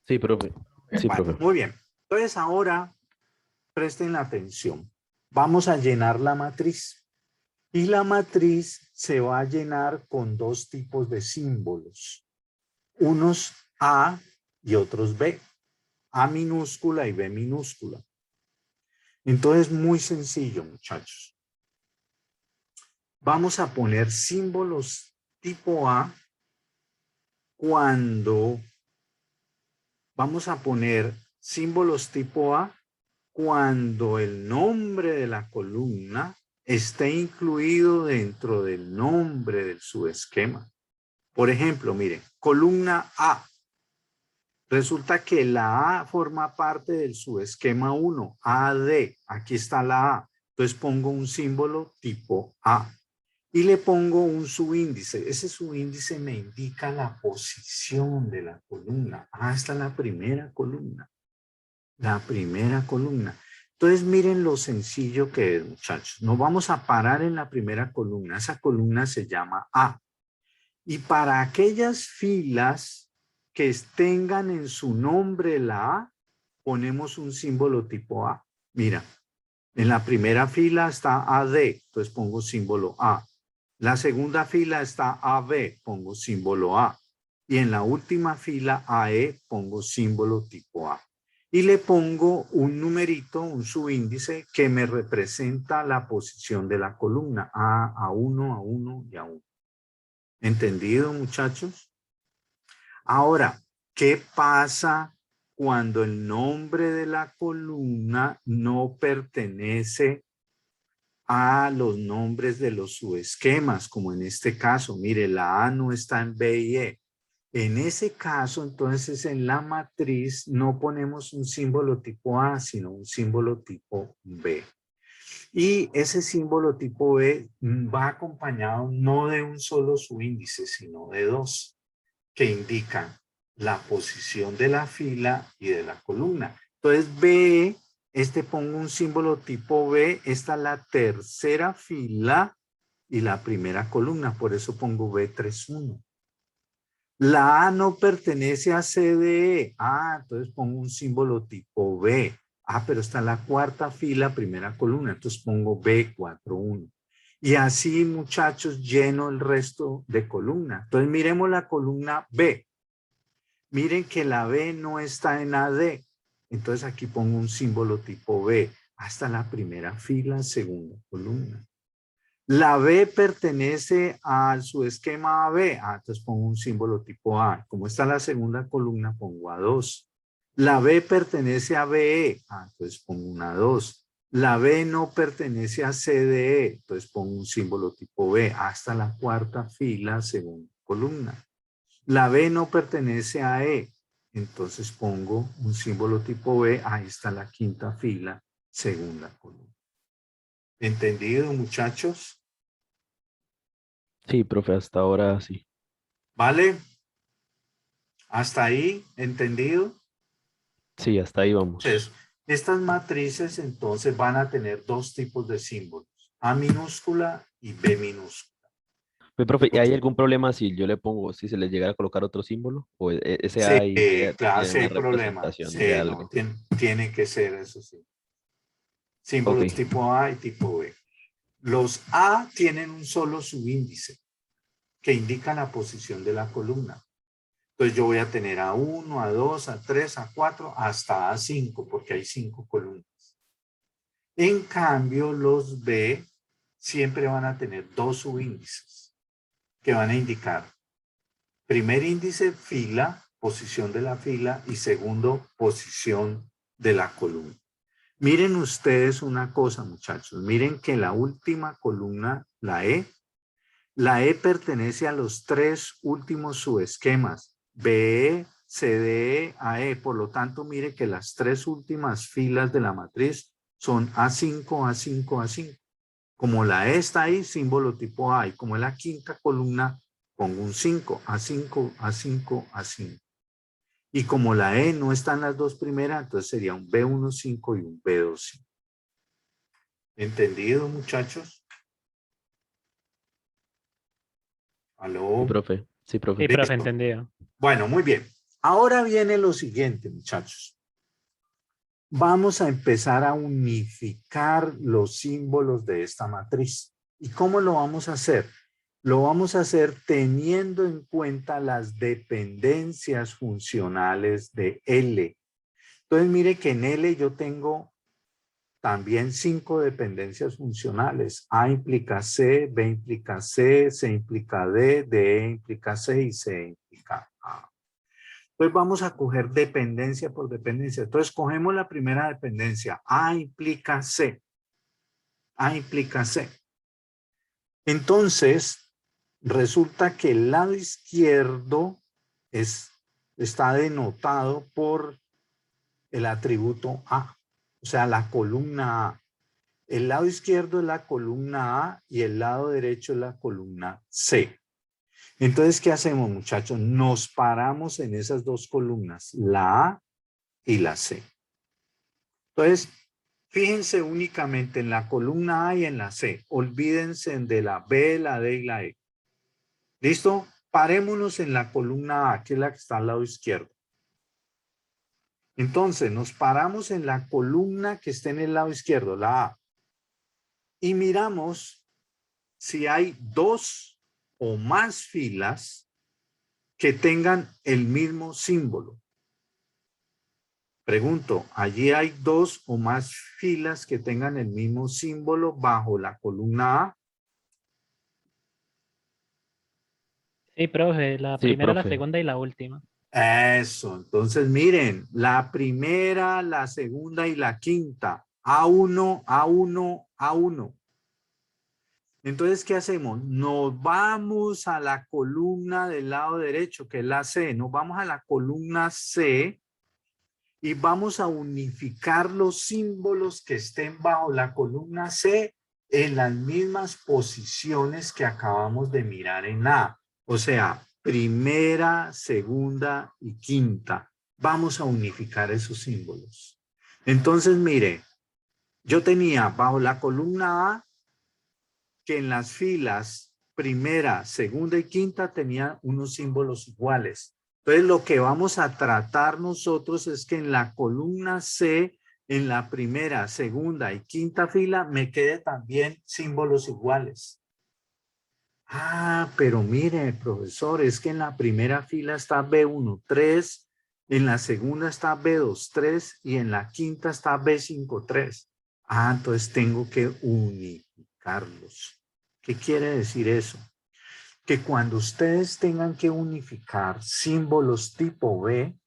Sí, profe. Sí, Vale, profe. muy bien. Entonces ahora presten atención. Vamos a llenar la matriz. Y la matriz se va a llenar con 2 tipos de símbolos. Unos A y otros B. A minúscula y B minúscula. Entonces, muy sencillo, muchachos. Vamos a poner símbolos tipo A cuando el nombre de la columna esté incluido dentro del nombre del subesquema. Por ejemplo, miren, columna A. Resulta que la A forma parte del subesquema 1, AD. Aquí está la A. Entonces pongo un símbolo tipo A. Y le pongo un subíndice. Ese subíndice me indica la posición de la columna. Ah, esta es la primera columna. La primera columna. Entonces miren lo sencillo que es, muchachos. Nos vamos a parar en la primera columna. Esa columna se llama A. Y para aquellas filas que tengan en su nombre la A, ponemos un símbolo tipo A. Mira, en la primera fila está AD, entonces pongo símbolo A. La segunda fila está AB, pongo símbolo A. Y en la última fila AE, pongo símbolo tipo A. Y le pongo un numerito, un subíndice que me representa la posición de la columna. A1, A1 y A1. ¿Entendido, muchachos? Ahora, ¿qué pasa cuando el nombre de la columna no pertenece a los nombres de los subesquemas? Como en este caso, mire, la A no está en B y E. En ese caso, entonces, en la matriz no ponemos un símbolo tipo A, sino un símbolo tipo B. Y ese símbolo tipo B va acompañado no de un solo subíndice, sino de dos, que indican la posición de la fila y de la columna. Entonces, B, pongo un símbolo tipo B, esta es la tercera fila y la primera columna, por eso pongo B31. La A no pertenece a CDE. Entonces pongo un símbolo tipo B. Pero está en la cuarta fila, primera columna. Entonces pongo B41. Y así, muchachos, lleno el resto de columna. Entonces miremos la columna B. Miren que la B no está en AD. Entonces aquí pongo un símbolo tipo B. Hasta la primera fila, segunda columna. La B pertenece al subesquema AB. Entonces pongo un símbolo tipo A. Como está la segunda columna, pongo A2. La B pertenece a BE. Entonces pongo una 2. La B no pertenece a CDE. Entonces pongo un símbolo tipo B. Hasta la cuarta fila, segunda columna. La B no pertenece a E. Entonces pongo un símbolo tipo B. Ahí está la quinta fila, segunda columna. ¿Entendido, muchachos? Sí, profe, hasta ahora sí. ¿Vale? ¿Hasta ahí? ¿Entendido? Sí, hasta ahí vamos. Entonces, estas matrices entonces van a tener dos tipos de símbolos, A minúscula y B minúscula. Profe, ¿y hay Entonces, algún problema si yo le pongo, si se le llegara a colocar otro símbolo? ¿O ese sí, A y B claro, tiene sí una hay problema. representación de Sí, no, algo? tiene que ser eso sí. Ok, Símbolos tipo A y tipo B. Los A tienen un solo subíndice que indica la posición de la columna. Entonces yo voy a tener A1, A2, A3, A4, hasta A5, porque hay 5 columnas. En cambio, los B siempre van a tener dos subíndices que van a indicar primer índice, fila, posición de la fila, y segundo, posición de la columna. Miren ustedes una cosa, muchachos. Miren que la última columna, la E pertenece a los tres últimos subesquemas, BE, CDE, AE. Por lo tanto, mire que las tres últimas filas de la matriz son A5, A5, A5. Como la E está ahí, símbolo tipo A. Y como es la quinta columna, pongo un 5, A5, A5, A5. Y como la E no está en las dos primeras, entonces sería un B15 y un B25. ¿Entendido, muchachos? sí, ¿Aló? profe. Sí, profe. Sí, profe, Listo. entendido. Bueno, muy bien. Ahora viene lo siguiente, muchachos. Vamos a empezar a unificar los símbolos de esta matriz. ¿Y cómo lo vamos a hacer? Lo vamos a hacer teniendo en cuenta las dependencias funcionales de L. Entonces, mire que en L yo tengo también 5 dependencias funcionales. A implica C, B implica C, C implica D, D implica C y C implica A. Entonces vamos a coger dependencia por dependencia. Entonces cogemos la primera dependencia. A implica C. A implica C. Entonces resulta que el lado izquierdo es está denotado por el atributo A, o sea, la columna A. El lado izquierdo es la columna A y el lado derecho es la columna C. Entonces, ¿qué hacemos, muchachos? Nos paramos en esas dos columnas, la A y la C. Entonces, fíjense únicamente en la columna A y en la C. Olvídense de la B, la D y la E. ¿Listo? Parémonos en la columna A, que es la que está al lado izquierdo. Entonces, nos paramos en la columna que está en el lado izquierdo, la A. Y miramos si hay dos o más filas que tengan el mismo símbolo. Pregunto, ¿allí hay dos o más filas que tengan el mismo símbolo bajo la columna A? Sí, profe, la Sí, primera, la profe. segunda y la última. Eso, entonces miren, la primera, la segunda y la quinta. A1, A1, A1. Entonces, ¿qué hacemos? Nos vamos a la columna del lado derecho, que es la C. Nos vamos a la columna C y vamos a unificar los símbolos que estén bajo la columna C en las mismas posiciones que acabamos de mirar en A. O sea, primera, segunda y quinta. Vamos a unificar esos símbolos. Entonces, mire, yo tenía bajo la columna A que en las filas primera, segunda y quinta tenían unos símbolos iguales. Entonces, lo que vamos a tratar nosotros es que en la columna C, en la primera, segunda y quinta fila, me quede también símbolos iguales. Ah, pero mire, profesor, es que en la primera fila está B13, en la segunda está B23 y en la quinta está B53. Ah, entonces tengo que unificarlos. ¿Qué quiere decir eso? Que cuando ustedes tengan que unificar símbolos tipo B,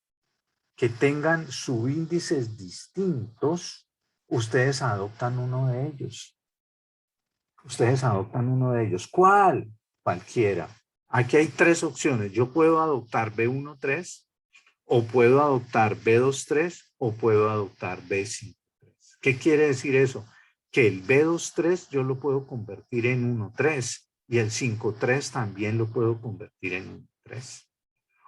que tengan subíndices distintos, ustedes adoptan uno de ellos. Ustedes adoptan uno de ellos. ¿Cuál? Cualquiera. Aquí hay tres opciones. Yo puedo adoptar B13, o puedo adoptar B23, o puedo adoptar B53. ¿Qué quiere decir eso? Que el B23 yo lo puedo convertir en 1.3 y el 5.3 también lo puedo convertir en 1.3.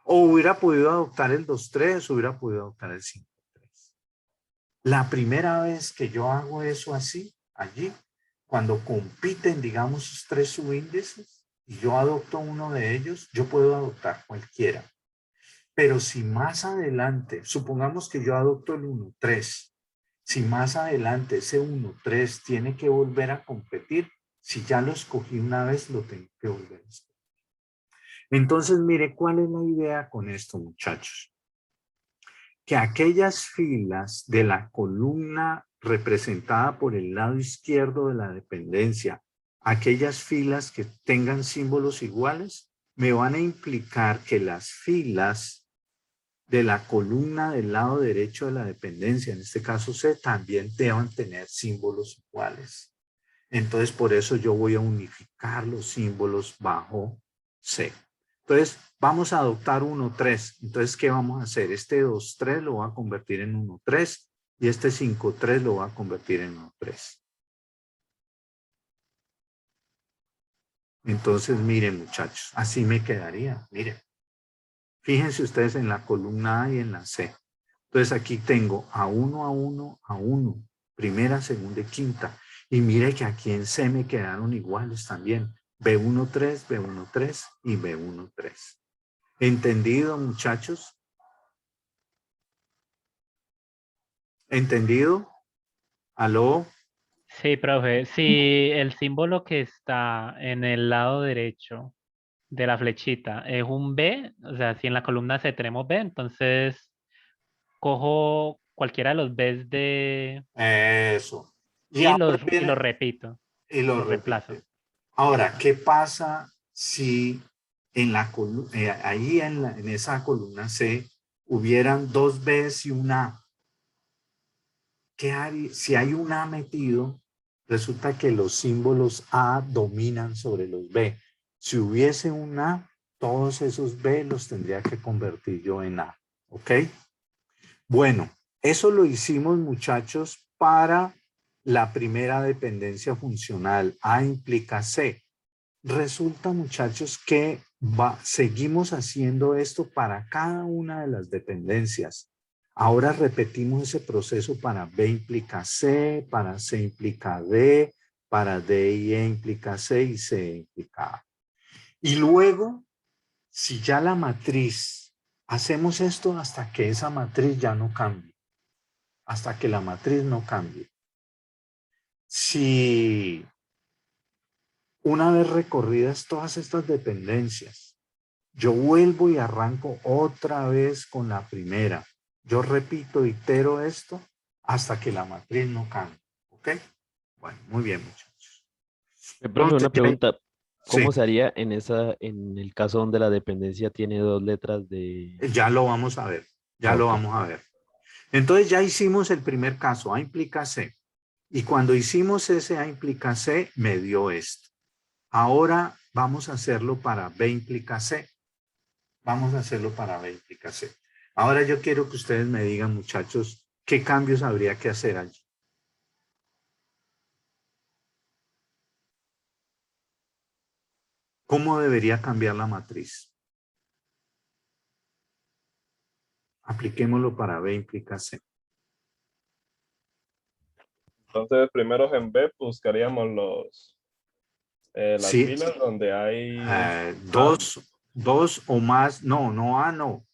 O hubiera podido adoptar el 2.3, hubiera podido adoptar el 5.3. La primera vez que yo hago eso así, allí, cuando compiten, digamos, sus tres subíndices, y yo adopto uno de ellos, yo puedo adoptar cualquiera. Pero si más adelante, supongamos que yo adopto el 1.3, si más adelante ese 1.3 tiene que volver a competir, si ya lo escogí una vez, lo tengo que volver a escoger. Entonces, mire, ¿cuál es la idea con esto, muchachos? Que aquellas filas de la columna representada por el lado izquierdo de la dependencia, aquellas filas que tengan símbolos iguales, me van a implicar que las filas de la columna del lado derecho de la dependencia, en este caso C, también deban tener símbolos iguales. Entonces, por eso yo voy a unificar los símbolos bajo C. Entonces, vamos a adoptar 1.3. Entonces, ¿qué vamos a hacer? Este 2.3 lo va a convertir en 1.3 y este 5.3 lo va a convertir en 1.3. Entonces, miren, muchachos, así me quedaría. Miren, fíjense ustedes en la columna A y en la C. Entonces, aquí tengo A1, A1, A1, primera, segunda y quinta. Y mire que aquí en C me quedaron iguales también. B13, B13 y B13. ¿Entendido, muchachos? ¿Entendido? ¿Aló? Sí, profe, si el símbolo que está en el lado derecho de la flechita es un B, o sea, si en la columna C tenemos B, entonces cojo cualquiera de los Bs de Eso. Y y ahora los viene repito, y lo los reemplazo. repite. Ahora, Ajá. ¿qué pasa si en la ahí en esa columna C hubieran dos Bs y un A? ¿Qué haría? Si hay un A metido, resulta que los símbolos A dominan sobre los B. Si hubiese un A, todos esos B los tendría que convertir yo en A. ¿Ok? Bueno, eso lo hicimos, muchachos, para la primera dependencia funcional. A implica C. Resulta, muchachos, que seguimos haciendo esto para cada una de las dependencias. Ahora repetimos ese proceso para B implica C, para C implica D, para D y E implica C y C implica A. Y luego, si ya la matriz, hacemos esto hasta que esa matriz ya no cambie, hasta que la matriz no cambie. Si una vez recorridas todas estas dependencias, yo vuelvo y arranco otra vez con la primera. Yo repito, itero esto hasta que la matriz no cambie. ¿Ok? Bueno, muy bien, muchachos. Profe, una pregunta. ¿Cómo Sí, se haría en el caso donde la dependencia tiene dos letras de... ya lo vamos a ver. Ya Ah, lo ok. vamos a ver. Entonces ya hicimos el primer caso, A implica C. Y cuando hicimos ese A implica C, me dio esto. Ahora vamos a hacerlo para B implica C. Vamos a hacerlo para B implica C. Ahora yo quiero que ustedes me digan, muchachos, qué cambios habría que hacer allí. ¿Cómo debería cambiar la matriz? Apliquémoslo para B implica C. Entonces, primero en B buscaríamos las Sí, filas donde hay A. dos o más, no A, no.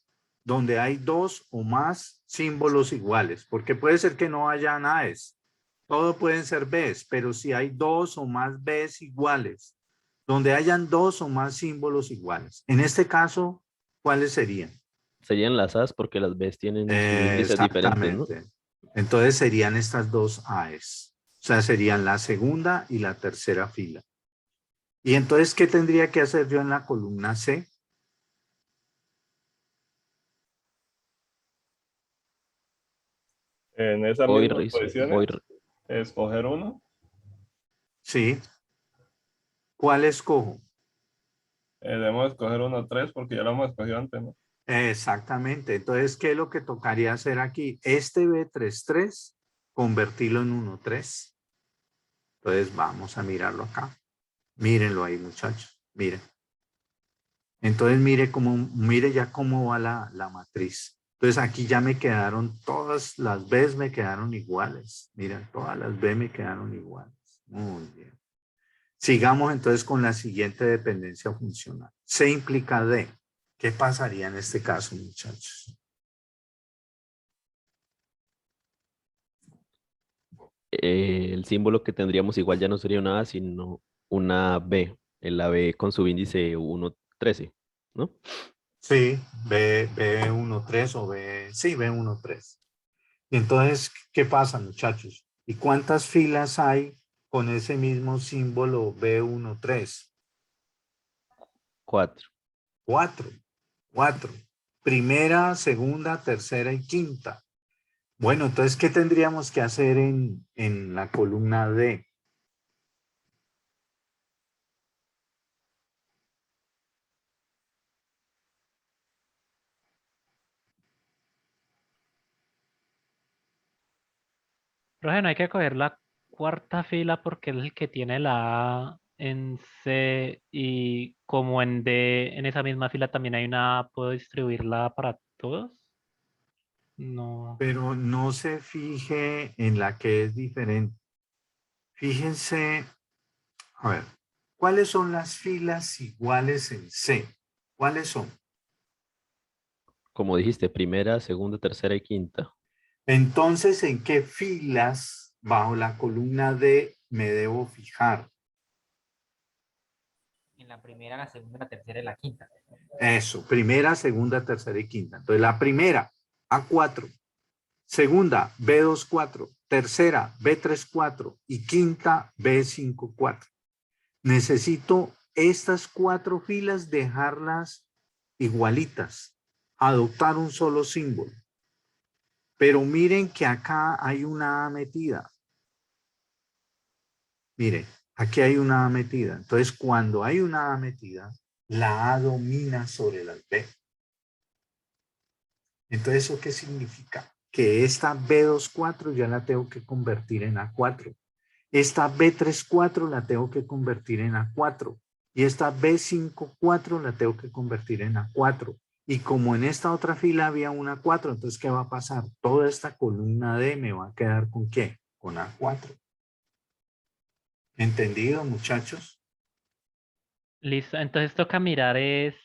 Donde hay dos o más símbolos iguales, porque puede ser que no hayan A's. Todo pueden ser B's, pero si hay dos o más B's iguales, donde hayan dos o más símbolos iguales. En este caso, ¿cuáles serían? Serían las As porque las Bs tienen sus índices diferentes, ¿no? Exactamente. Entonces serían estas dos A's. O sea, serían la segunda y la tercera fila. Y entonces, ¿qué tendría que hacer yo en la columna C? En esas Voy, mismas voy, posiciones, escoger uno. Sí. ¿Cuál escojo? Debemos escoger uno 3 porque ya lo hemos escogido antes, ¿no? Exactamente. Entonces, ¿qué es lo que tocaría hacer aquí? Este B33, convertirlo en 1,3. Entonces, vamos a mirarlo acá. Mírenlo ahí, muchachos. Miren. Entonces, mire ya cómo va la matriz. Entonces, aquí ya me quedaron todas las B's me quedaron iguales. Miren, todas las B me quedaron iguales. Muy bien. Sigamos entonces con la siguiente dependencia funcional. C implica D. ¿Qué pasaría en este caso, muchachos? el símbolo que tendríamos igual ya no sería una A, sino una B. La B con su índice 1,13, ¿no? Sí, B13 o sí, B13. Y entonces, ¿qué pasa, muchachos? ¿Y cuántas filas hay con ese mismo símbolo B13? 4. Cuatro. Cuatro. Primera, segunda, tercera y quinta. Bueno, entonces, ¿qué tendríamos que hacer en la columna D? Profe, no hay que coger la cuarta fila porque es el que tiene la A en C y como en D, en esa misma fila también hay una A, ¿puedo distribuirla para todos? No. Pero no se fije en la que es diferente. Fíjense, a ver, ¿cuáles son las filas iguales en C? ¿Cuáles son? Como dijiste, primera, segunda, tercera y quinta. Entonces, ¿en qué filas bajo la columna D me debo fijar? En la primera, la segunda, la tercera y la quinta. Eso, primera, segunda, tercera y quinta. Entonces, la primera, A4, segunda, B24, tercera, B34 y quinta, B54. Necesito estas cuatro filas dejarlas igualitas, adoptar un solo símbolo. Pero miren que acá hay una A metida. Miren, aquí hay una A metida. Entonces, cuando hay una A metida, La A domina sobre las B. Entonces, ¿eso qué significa? Que esta B24 ya la tengo que convertir en A4. Esta B34 la tengo que convertir en A4. Y esta B54 la tengo que convertir en A4. Y como en esta otra fila había una 4, entonces, ¿qué va a pasar? Toda esta columna D me va a quedar ¿con qué? Con A4. ¿Entendido, muchachos? Listo, entonces toca mirar es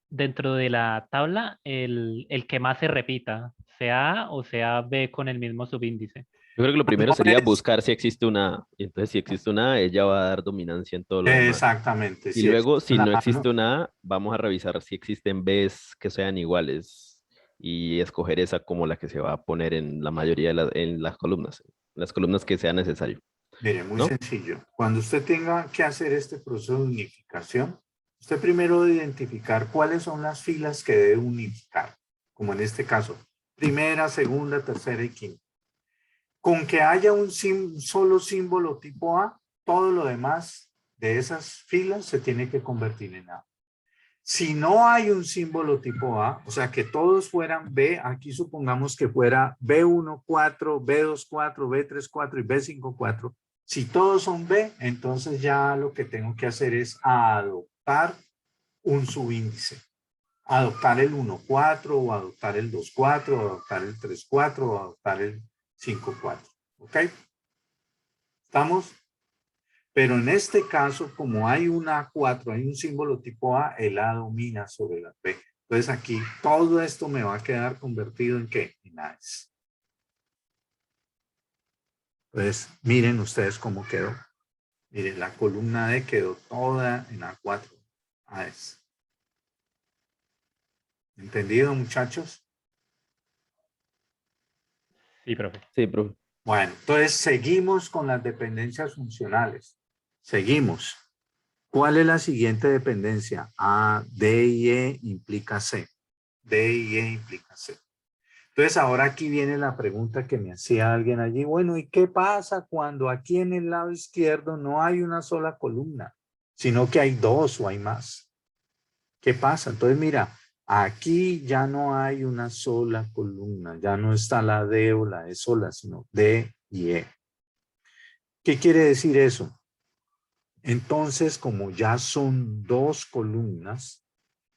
dentro de la tabla el que más se repita, sea A o sea B con el mismo subíndice. Yo creo que lo primero No sería es- buscar si existe una A. Y entonces, si existe una A, ella va a dar dominancia en todo lo demás. Exactamente. Y Si luego, existe si una no A, existe ¿no? una A, vamos a revisar si existen Bs que sean iguales y escoger esa como la que se va a poner en la mayoría de en las columnas que sea necesario, Mire, muy ¿no? sencillo. Cuando usted tenga que hacer este proceso de unificación, usted primero debe identificar cuáles son las filas que debe unificar, como en este caso, primera, segunda, tercera y quinta. Con que haya un solo símbolo tipo A, todo lo demás de esas filas se tiene que convertir en A. Si no hay un símbolo tipo A, o sea que todos fueran B, aquí supongamos que fuera B14, B24, B34 y B54. Si todos son B, entonces ya lo que tengo que hacer es adoptar un subíndice. Adoptar el 1,4 o adoptar el 2,4 o adoptar el 3,4 o adoptar el 5,4. ¿Ok? ¿Estamos? Pero en este caso, como hay un A4, hay un símbolo tipo A, el A domina sobre la B. Entonces aquí todo esto me va a quedar convertido en ¿qué? En AES. Entonces miren ustedes cómo quedó. Miren, la columna D quedó toda en A4. AES. ¿Entendido, muchachos? Sí, profe. Sí, profe. Bueno, entonces seguimos con las dependencias funcionales. Seguimos. ¿Cuál es la siguiente dependencia? A, D y E implica C. D y E implica C. Entonces ahora aquí viene la pregunta que me hacía alguien allí. Bueno, ¿y qué pasa cuando aquí en el lado izquierdo no hay una sola columna, sino que hay dos o hay más? ¿Qué pasa? Entonces mira, aquí ya no hay una sola columna, ya no está la D o la E sola, sino D y E. ¿Qué quiere decir eso? Entonces, como ya son dos columnas,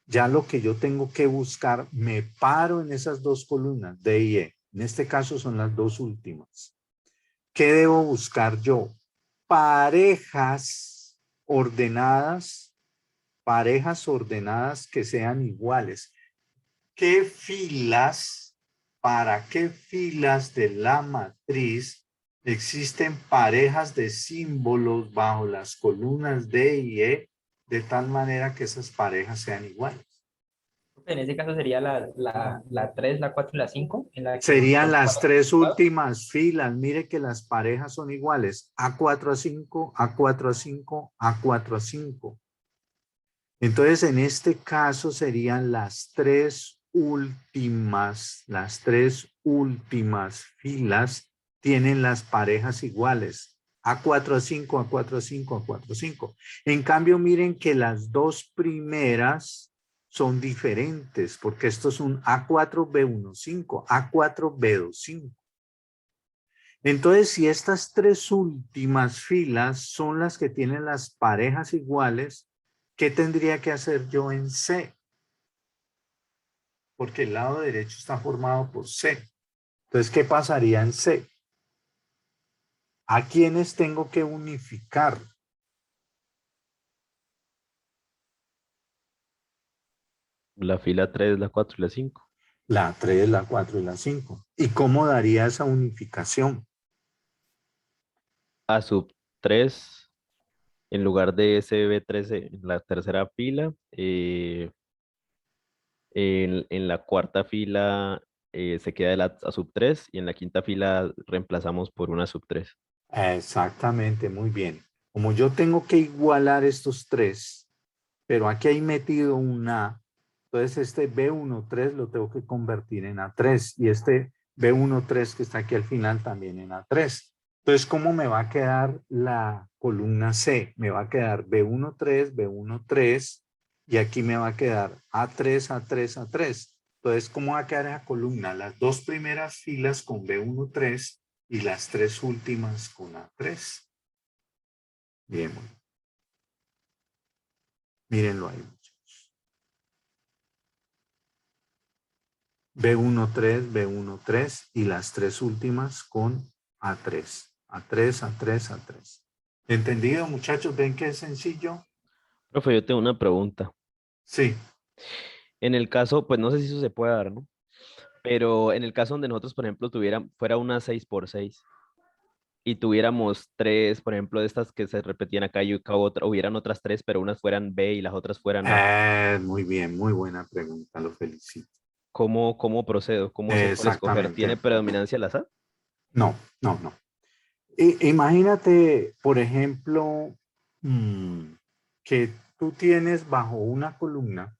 ya lo que yo tengo que buscar, me paro en esas dos columnas, D y E. En este caso son las dos últimas. ¿Qué debo buscar yo? Parejas ordenadas que sean iguales. ¿Qué filas, para qué filas de la matriz existen parejas de símbolos bajo las columnas D y E de tal manera que esas parejas sean iguales? En ese caso sería la 3, la 4 y la 5, en la que Serían son las cuatro tres lados. últimas filas. Mire que las parejas son iguales. A4 a 5, A4 a 5, A4 a 5. Entonces, en este caso serían las tres últimas filas tienen las parejas iguales. A4 a 5, A4 a 5, A4 a 5. En cambio, miren que las dos primeras son diferentes, porque esto es un A4B15, A4B25. Entonces, si estas tres últimas filas son las que tienen las parejas iguales, ¿qué tendría que hacer yo en C? Porque el lado derecho está formado por C. Entonces, ¿qué pasaría en C? ¿A quiénes tengo que unificar? La fila 3, la 4 y la 5. La 3, la 4 y la 5. ¿Y cómo daría esa unificación? A sub 3, en lugar de SB13 en la tercera fila, en la cuarta fila se queda el A sub 3 y en la quinta fila reemplazamos por una sub 3. Exactamente, muy bien. Como yo tengo que igualar estos tres, pero aquí hay metido un A, entonces este B13 lo tengo que convertir en A3 y este B13 que está aquí al final también en A3. Entonces, ¿cómo me va a quedar la columna C? Me va a quedar B13, B13 y aquí me va a quedar A3, A3, A3. Entonces, ¿cómo va a quedar esa columna? Las dos primeras filas con B13 y las tres últimas con A3. Bien, muy bien. Mírenlo ahí, muchachos. B13, B13 y las tres últimas con A3. A3, A3, A3. ¿Entendido, muchachos? ¿Ven que es sencillo? Profe, yo tengo una pregunta. Sí. En el caso, pues no sé si eso se puede dar, ¿no? Pero en el caso donde nosotros, por ejemplo, fuera una 6 por 6 y tuviéramos tres, por ejemplo, de estas que se repetían acá y acá hubieran otras tres, pero unas fueran B y las otras fueran A, Muy bien, muy buena pregunta, lo felicito. ¿cómo procedo? ¿Cómo sé cuál escoger? ¿Tiene Exactamente. predominancia el azar? No, no, no. Imagínate, por ejemplo, que tú tienes bajo una columna,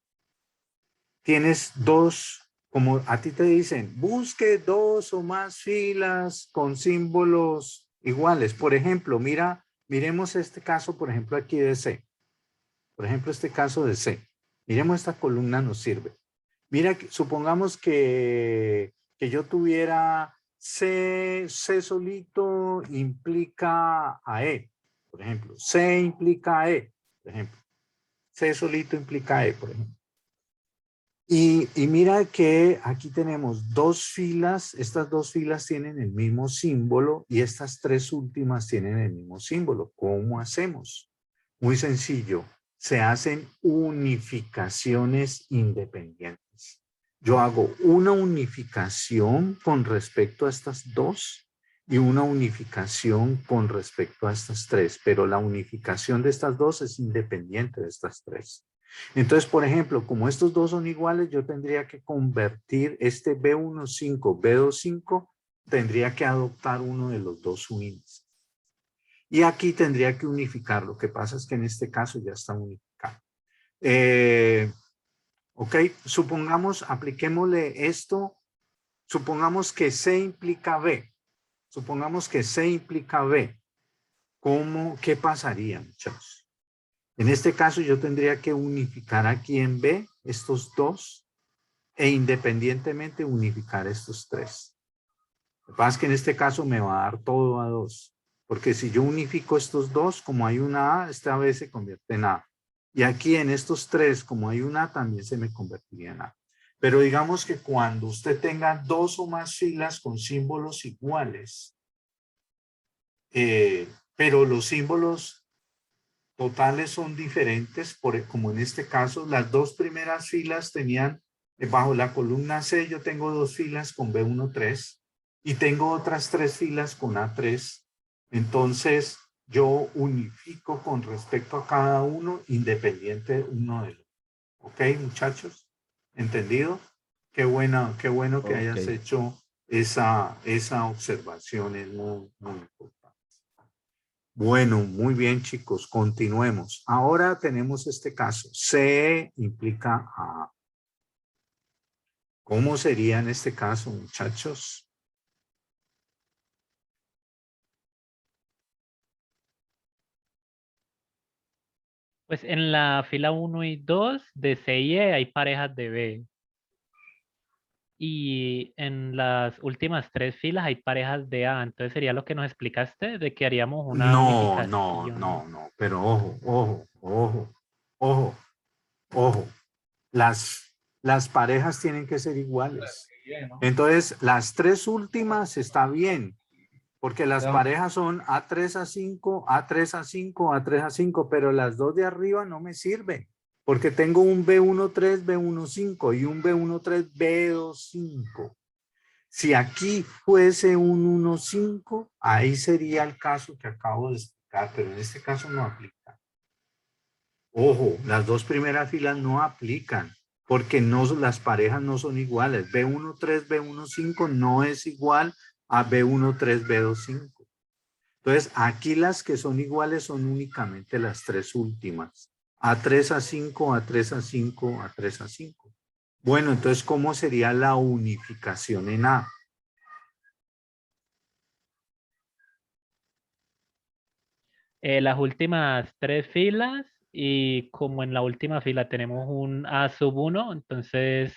tienes dos, como a ti te dicen, busque dos o más filas con símbolos iguales. Por ejemplo, miremos este caso, por ejemplo, aquí de C. Por ejemplo, este caso de C. Miremos esta columna nos sirve. Mira, supongamos que yo tuviera C solito implica a E, por ejemplo. C implica a E, por ejemplo. C solito implica a E, por ejemplo. Y mira que aquí tenemos dos filas, estas dos filas tienen el mismo símbolo y estas tres últimas tienen el mismo símbolo. ¿Cómo hacemos? Muy sencillo, se hacen unificaciones independientes. Yo hago una unificación con respecto a estas dos y una unificación con respecto a estas tres, pero la unificación de estas dos es independiente de estas tres. Entonces, por ejemplo, como estos dos son iguales, yo tendría que convertir este B15, B25, tendría que adoptar uno de los dos subíndices. Y aquí tendría que unificar. Lo que pasa es que en este caso ya está unificado. Ok, supongamos, apliquémosle esto. Supongamos que C implica B. Supongamos que C implica B. ¿Qué pasaría, muchachos? En este caso yo tendría que unificar aquí en B estos dos e independientemente unificar estos tres. Lo que pasa es que en este caso me va a dar todo a 2, porque si yo unifico estos dos, como hay una A, esta vez se convierte en A. Y aquí en estos tres, como hay una A, también se me convertiría en A. Pero digamos que cuando usted tenga dos o más filas con símbolos iguales, pero los símbolos totales son diferentes, como en este caso, las dos primeras filas tenían, bajo la columna C, yo tengo dos filas con B13 y tengo otras tres filas con A3. Entonces, yo unifico con respecto a cada uno, independiente uno del otro. ¿Ok, muchachos? ¿Entendido? Qué bueno que hayas Ok. hecho esa observación, es muy, muy importante. Bueno, muy bien, chicos, continuemos. Ahora tenemos este caso. C implica A. ¿Cómo sería en este caso, muchachos? Pues en la fila 1 y 2 de C y E hay parejas de B. Y en las últimas tres filas hay parejas de A. Entonces sería lo que nos explicaste de que haríamos una No, no, unificación. no, no, pero ojo, ojo, ojo, ojo, ojo. Las parejas tienen que ser iguales. Entonces, las tres últimas está bien, porque las parejas son A3 a 5, A3 a 5, A3 a 5, pero las dos de arriba no me sirven, porque tengo un B13, B15 y un B13, B25. Si aquí fuese un 1,5, ahí sería el caso que acabo de explicar, pero en este caso no aplica. Ojo, las dos primeras filas no aplican, porque las parejas no son iguales. B13, B15 no es igual a B13, B25. Entonces, aquí las que son iguales son únicamente las tres últimas. A3 a 5, A3 a 5, A3 a 5. Bueno, entonces, ¿cómo sería la unificación en A? Las últimas tres filas y como en la última fila tenemos un A sub 1, entonces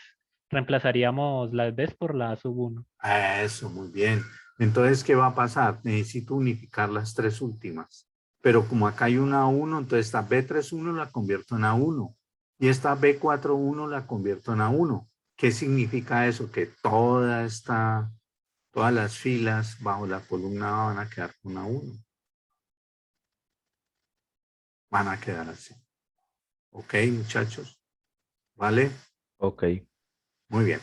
reemplazaríamos las Bs por la A sub 1. Eso, muy bien. Entonces, ¿qué va a pasar? Necesito unificar las tres últimas. Pero como acá hay una A1, entonces esta B31 la convierto en A1 y esta B41 la convierto en A1. ¿Qué significa eso? Que todas las filas bajo la columna A van a quedar con A1. Van a quedar así. ¿Ok, muchachos? ¿Vale? Ok. Muy bien.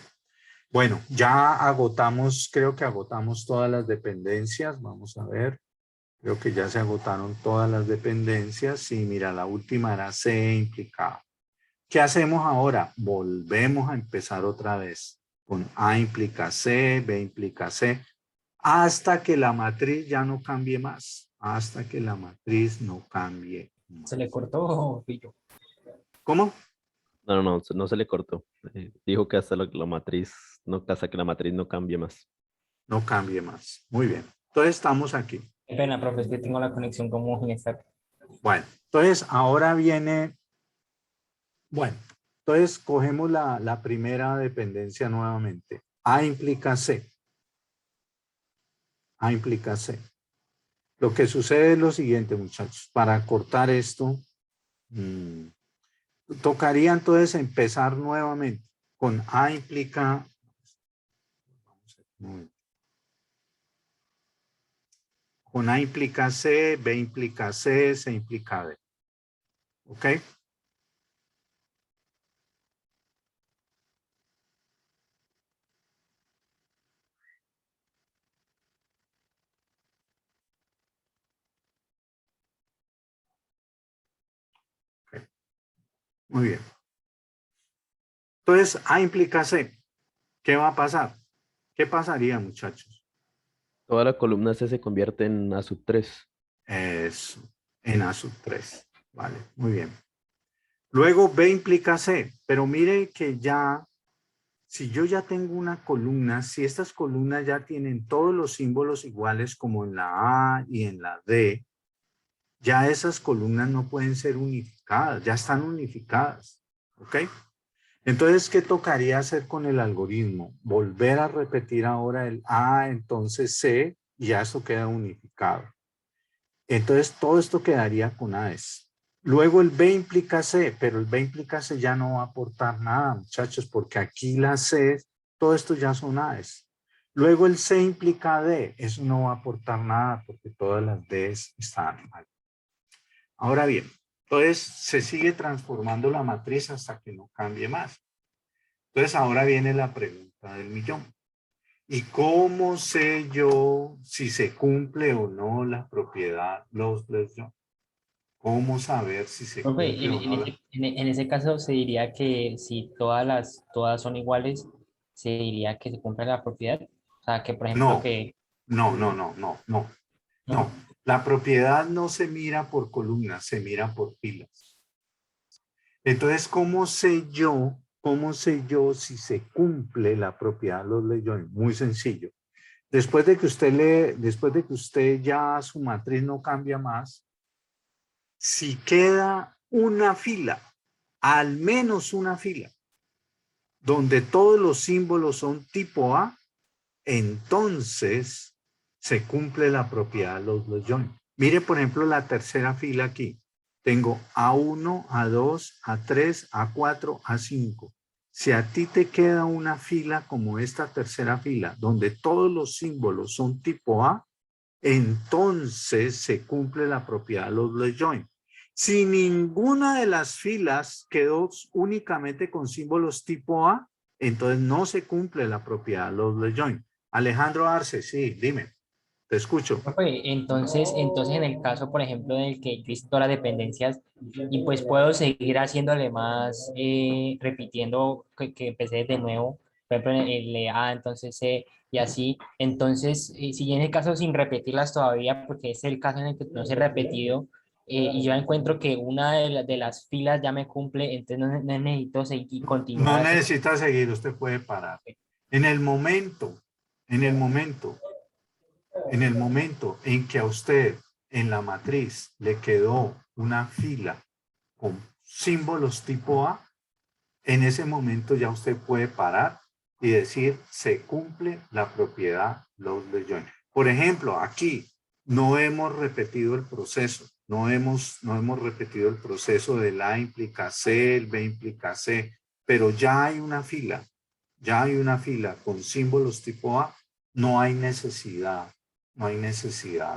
Bueno, ya agotamos, creo que agotamos todas las dependencias. Vamos a ver. Creo que ya se agotaron todas las dependencias. Sí, mira, la última era C implicado. ¿Qué hacemos ahora? Volvemos a empezar otra vez. Con A implica C, B implica C, hasta que la matriz ya no cambie más. Hasta que la matriz no cambie más. ¿Se le cortó, Pillo? ¿Cómo? No se le cortó. Dijo que hasta la matriz, no, hasta que la matriz no cambie más. No cambie más. Muy bien. Entonces estamos aquí. Qué pena, profe, es que tengo la conexión como en esta. Bueno, entonces ahora viene, bueno, entonces cogemos la primera dependencia nuevamente. A implica C. A implica C. Lo que sucede es lo siguiente, muchachos. Para cortar esto, tocaría entonces empezar nuevamente con A implica, con A implica C, B implica C, C implica D. ¿Ok? Muy bien. Entonces, A implica C. ¿Qué va a pasar? ¿Qué pasaría, muchachos? Toda la columna C se convierte en A sub 3. Eso, en A sub 3. Vale, muy bien. Luego B implica C, pero mire que ya, si yo ya tengo una columna, si estas columnas ya tienen todos los símbolos iguales como en la A y en la D, ya esas columnas no pueden ser unificadas, ya están unificadas. ¿Ok? Entonces, ¿qué tocaría hacer con el algoritmo? Volver a repetir ahora el A, entonces C, y ya esto queda unificado. Entonces, todo esto quedaría con AES. Luego el B implica C, pero el B implica C ya no va a aportar nada, muchachos, porque aquí la C, todo esto ya son AES. Luego el C implica D, eso no va a aportar nada porque todas las Ds están mal. Ahora bien, entonces se sigue transformando la matriz hasta que no cambie más. Entonces ahora viene la pregunta del millón. ¿Y cómo sé yo si se cumple o no la propiedad loss-less join? ¿Cómo saber si se Profe, cumple o no? en ese caso se diría que si todas son iguales, se diría que se cumple la propiedad. O sea, que por ejemplo No, que, no. ¿no? La propiedad no se mira por columnas, se mira por filas. Entonces, ¿cómo sé yo si se cumple la propiedad loss-less join? Muy sencillo. Después de que usted ya su matriz no cambia más, si queda una fila, al menos una fila, donde todos los símbolos son tipo A, entonces se cumple la propiedad de los join. Mire, por ejemplo, la tercera fila aquí. Tengo A1, A2, A3, A4, A5. Si a ti te queda una fila como esta tercera fila, donde todos los símbolos son tipo A, entonces se cumple la propiedad de los join. Si ninguna de las filas quedó únicamente con símbolos tipo A, entonces no se cumple la propiedad de los join. Alejandro Arce, sí, dime, te escucho. Profe, entonces en el caso, por ejemplo, en el que yo hice todas las dependencias y pues puedo seguir haciéndole más, repitiendo que empecé de nuevo, por ejemplo, en el A, entonces C y así, entonces, si en el caso sin repetirlas todavía, porque es el caso en el que no se ha repetido, y yo encuentro que una de las filas ya me cumple, entonces no necesito seguir continuar No haciendo. necesita seguir, usted puede parar. En el momento, en el momento, en el momento en que a usted en la matriz le quedó una fila con símbolos tipo A, en ese momento ya usted puede parar y decir, se cumple la propiedad lossless join. Por ejemplo, aquí no hemos repetido el proceso, no hemos repetido el proceso del A implica C, el B implica C, pero ya hay una fila con símbolos tipo A, no hay necesidad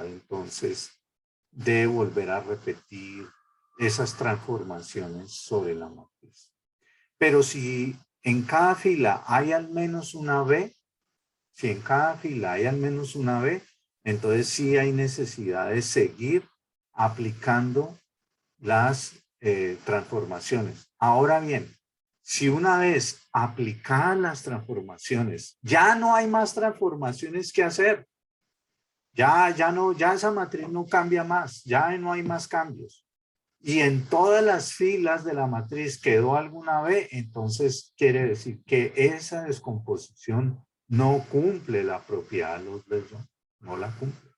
entonces de volver a repetir esas transformaciones sobre la matriz. Pero si en cada fila hay al menos una B, entonces sí hay necesidad de seguir aplicando las transformaciones. Ahora bien, si una vez aplicadas las transformaciones, ya no hay más transformaciones que hacer. Ya esa matriz no cambia más, ya no hay más cambios. Y en todas las filas de la matriz quedó alguna B, entonces quiere decir que esa descomposición no cumple la propiedad de los lossless, no la cumple.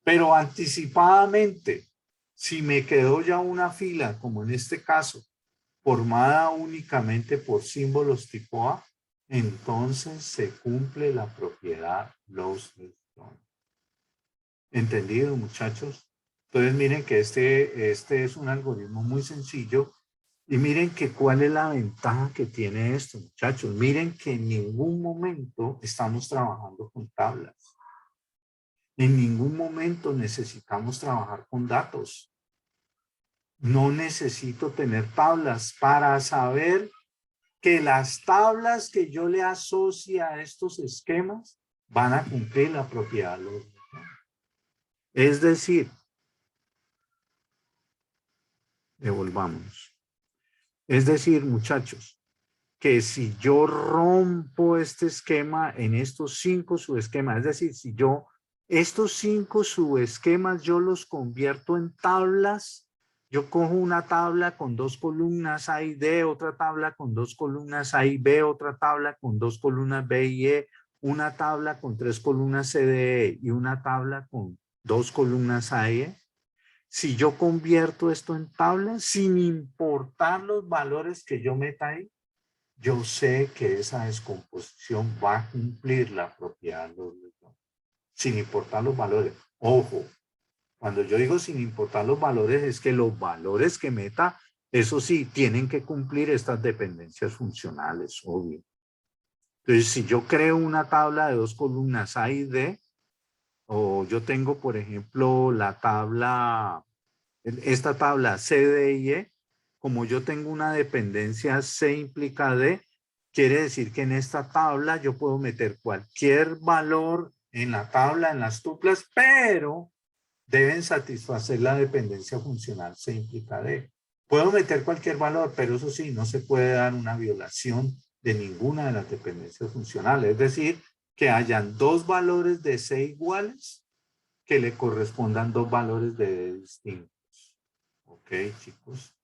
Pero anticipadamente, si me quedó ya una fila, como en este caso, formada únicamente por símbolos tipo A, entonces se cumple la propiedad lossless join. ¿Entendido, muchachos? Entonces miren que este es un algoritmo muy sencillo y miren que cuál es la ventaja que tiene esto, muchachos. Miren que en ningún momento estamos trabajando con tablas. En ningún momento necesitamos trabajar con datos. No necesito tener tablas para saber que las tablas que yo le asocie a estos esquemas van a cumplir la propiedad lossless. Es decir, devolvámonos. Es decir, muchachos, que si yo rompo este esquema en estos 5 subesquemas, es decir, si yo estos 5 subesquemas yo los convierto en tablas, yo cojo una tabla con 2 columnas A y D, otra tabla con 2 columnas A y B, otra tabla con 2 columnas B y E, una tabla con 3 columnas C, D, E y una tabla con 2 columnas A y E. Si yo convierto esto en tablas, sin importar los valores que yo meta ahí, yo sé que esa descomposición va a cumplir la propiedad lossless join, sin importar los valores. Ojo, cuando yo digo sin importar los valores, es que los valores que meta, eso sí, tienen que cumplir estas dependencias funcionales, obvio. Entonces, si yo creo una tabla de 2 columnas A y D, o yo tengo, por ejemplo, esta tabla C, D y E, como yo tengo una dependencia C implica D, quiere decir que en esta tabla yo puedo meter cualquier valor en la tabla, en las tuplas, pero deben satisfacer la dependencia funcional C implica D. Puedo meter cualquier valor, pero eso sí, no se puede dar una violación de ninguna de las dependencias funcionales. Es decir, que hayan 2 valores de C iguales que le correspondan 2 valores de D distintos. Ok, chicos.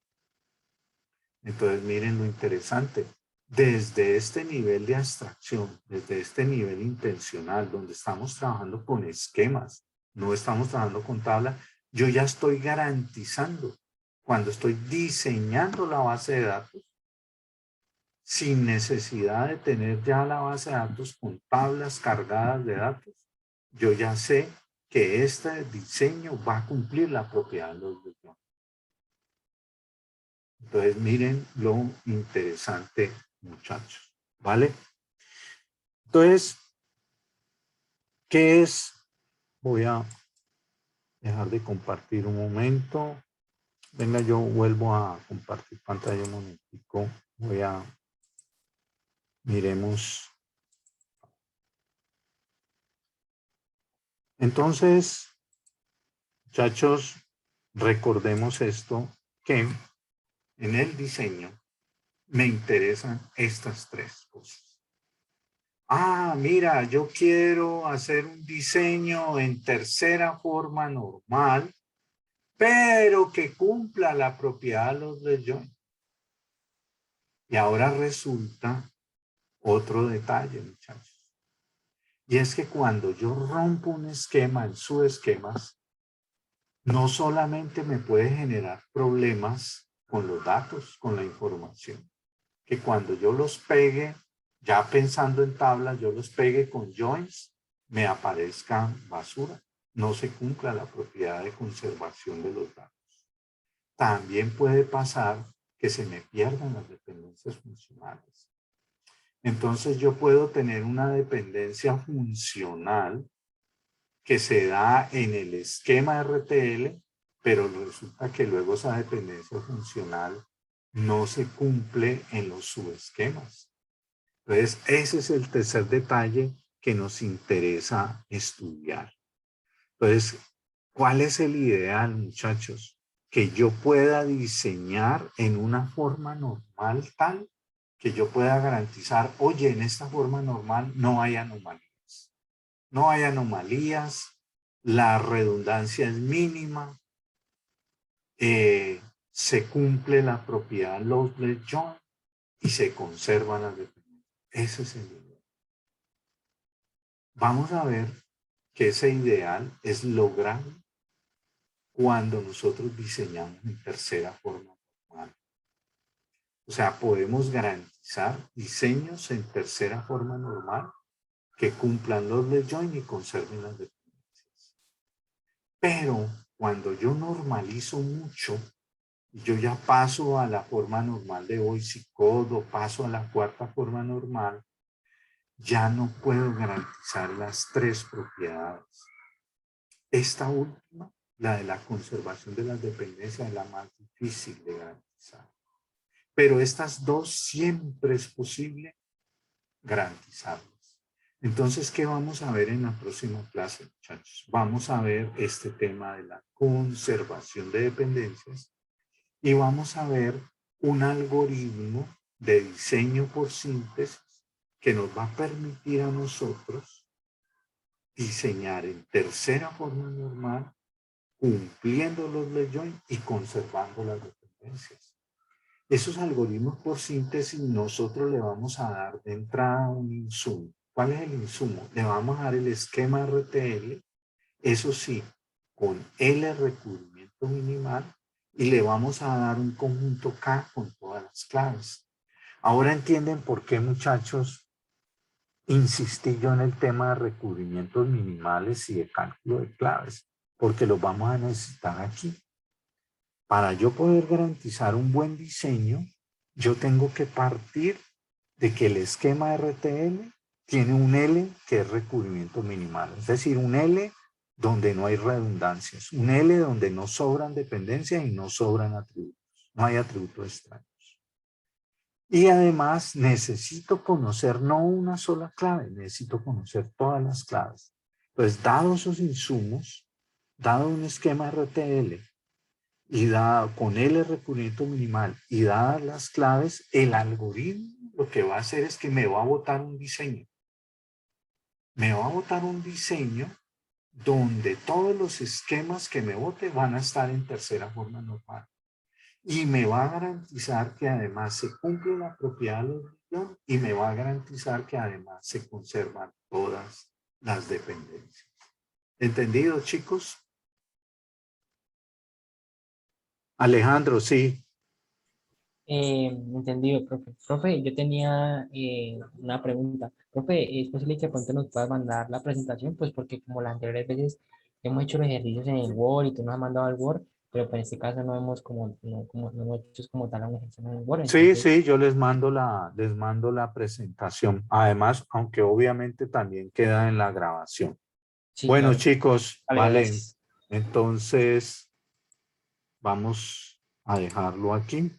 Entonces, miren lo interesante. Desde este nivel de abstracción, desde este nivel intencional, donde estamos trabajando con esquemas, no estamos trabajando con tabla, yo ya estoy garantizando, cuando estoy diseñando la base de datos, sin necesidad de tener ya la base de datos con tablas cargadas de datos, yo ya sé que este diseño va a cumplir la propiedad de lossless join. Entonces, miren lo interesante, muchachos, ¿vale? Entonces, ¿qué es? Voy a dejar de compartir un momento. Venga, yo vuelvo a compartir pantalla un momentico. Miremos. Entonces, muchachos, recordemos esto, que en el diseño me interesan estas 3 cosas. Ah, mira, yo quiero hacer un diseño en tercera forma normal, pero que cumpla la propiedad lossless join. Y ahora resulta otro detalle, muchachos. Y es que cuando yo rompo un esquema en subesquemas, no solamente me puede generar problemas con los datos, con la información, que cuando yo los pegue, ya pensando en tablas, yo los pegue con joins, me aparezca basura. No se cumpla la propiedad de conservación de los datos. También puede pasar que se me pierdan las dependencias funcionales. Entonces yo puedo tener una dependencia funcional que se da en el esquema RTL, pero resulta que luego esa dependencia funcional no se cumple en los subesquemas. Entonces, ese es el tercer detalle que nos interesa estudiar. Entonces, ¿cuál es el ideal, muchachos? Que yo pueda diseñar en una forma normal tal que yo pueda garantizar, oye, en esta forma normal no hay anomalías. No hay anomalías, la redundancia es mínima, se cumple la propiedad lossless join y se conservan las dependencias. Ese es el ideal. Vamos a ver que ese ideal es lograble cuando nosotros diseñamos en tercera forma normal. O sea, podemos garantizar diseños en tercera forma normal que cumplan lossless join y conserven las dependencias. Pero cuando yo normalizo mucho, yo ya paso a la forma normal de Boyce Code o paso a la cuarta forma normal, ya no puedo garantizar las tres propiedades. Esta última, la de la conservación de las dependencias, es la más difícil de garantizar. Pero estas dos siempre es posible garantizarlas. Entonces, ¿qué vamos a ver en la próxima clase, muchachos? Vamos a ver este tema de la conservación de dependencias y vamos a ver un algoritmo de diseño por síntesis que nos va a permitir a nosotros diseñar en tercera forma normal, cumpliendo los lossless join y conservando las dependencias. Esos algoritmos por síntesis nosotros le vamos a dar de entrada un insumo. ¿Cuál es el insumo? Le vamos a dar el esquema RTL, eso sí, con L recubrimiento minimal, y le vamos a dar un conjunto K con todas las claves. Ahora entienden por qué, muchachos, insistí yo en el tema de recubrimientos minimales y de cálculo de claves, porque los vamos a necesitar aquí. Para yo poder garantizar un buen diseño, yo tengo que partir de que el esquema RTL tiene un L que es recubrimiento minimal, es decir, un L donde no hay redundancias, un L donde no sobran dependencias y no sobran atributos, no hay atributos extraños. Y además necesito conocer no una sola clave, necesito conocer todas las claves. Pues dado esos insumos, dado un esquema RTL y dado con L recubrimiento minimal y dadas las claves, el algoritmo lo que va a hacer es que me va a botar un diseño. Me va a botar un diseño donde todos los esquemas que me bote van a estar en tercera forma normal. Y me va a garantizar que además se cumple la propiedad de los guiones y me va a garantizar que además se conservan todas las dependencias. ¿Entendido, chicos? Alejandro, sí. Entendido, profe. Profe, yo tenía una pregunta. Profe, ¿es posible que pronto nos puedas mandar la presentación? Pues porque como las anteriores veces hemos hecho los ejercicios en el Word y tú nos has mandado al Word, pero pues en este caso no hemos no hemos hecho como tal un ejercicio en el Word. Sí, Entonces, sí, yo les mando la presentación. Además, aunque obviamente también queda en la grabación. sí, Bueno, claro. chicos, Vale, vale. gracias. Entonces, vamos a dejarlo aquí.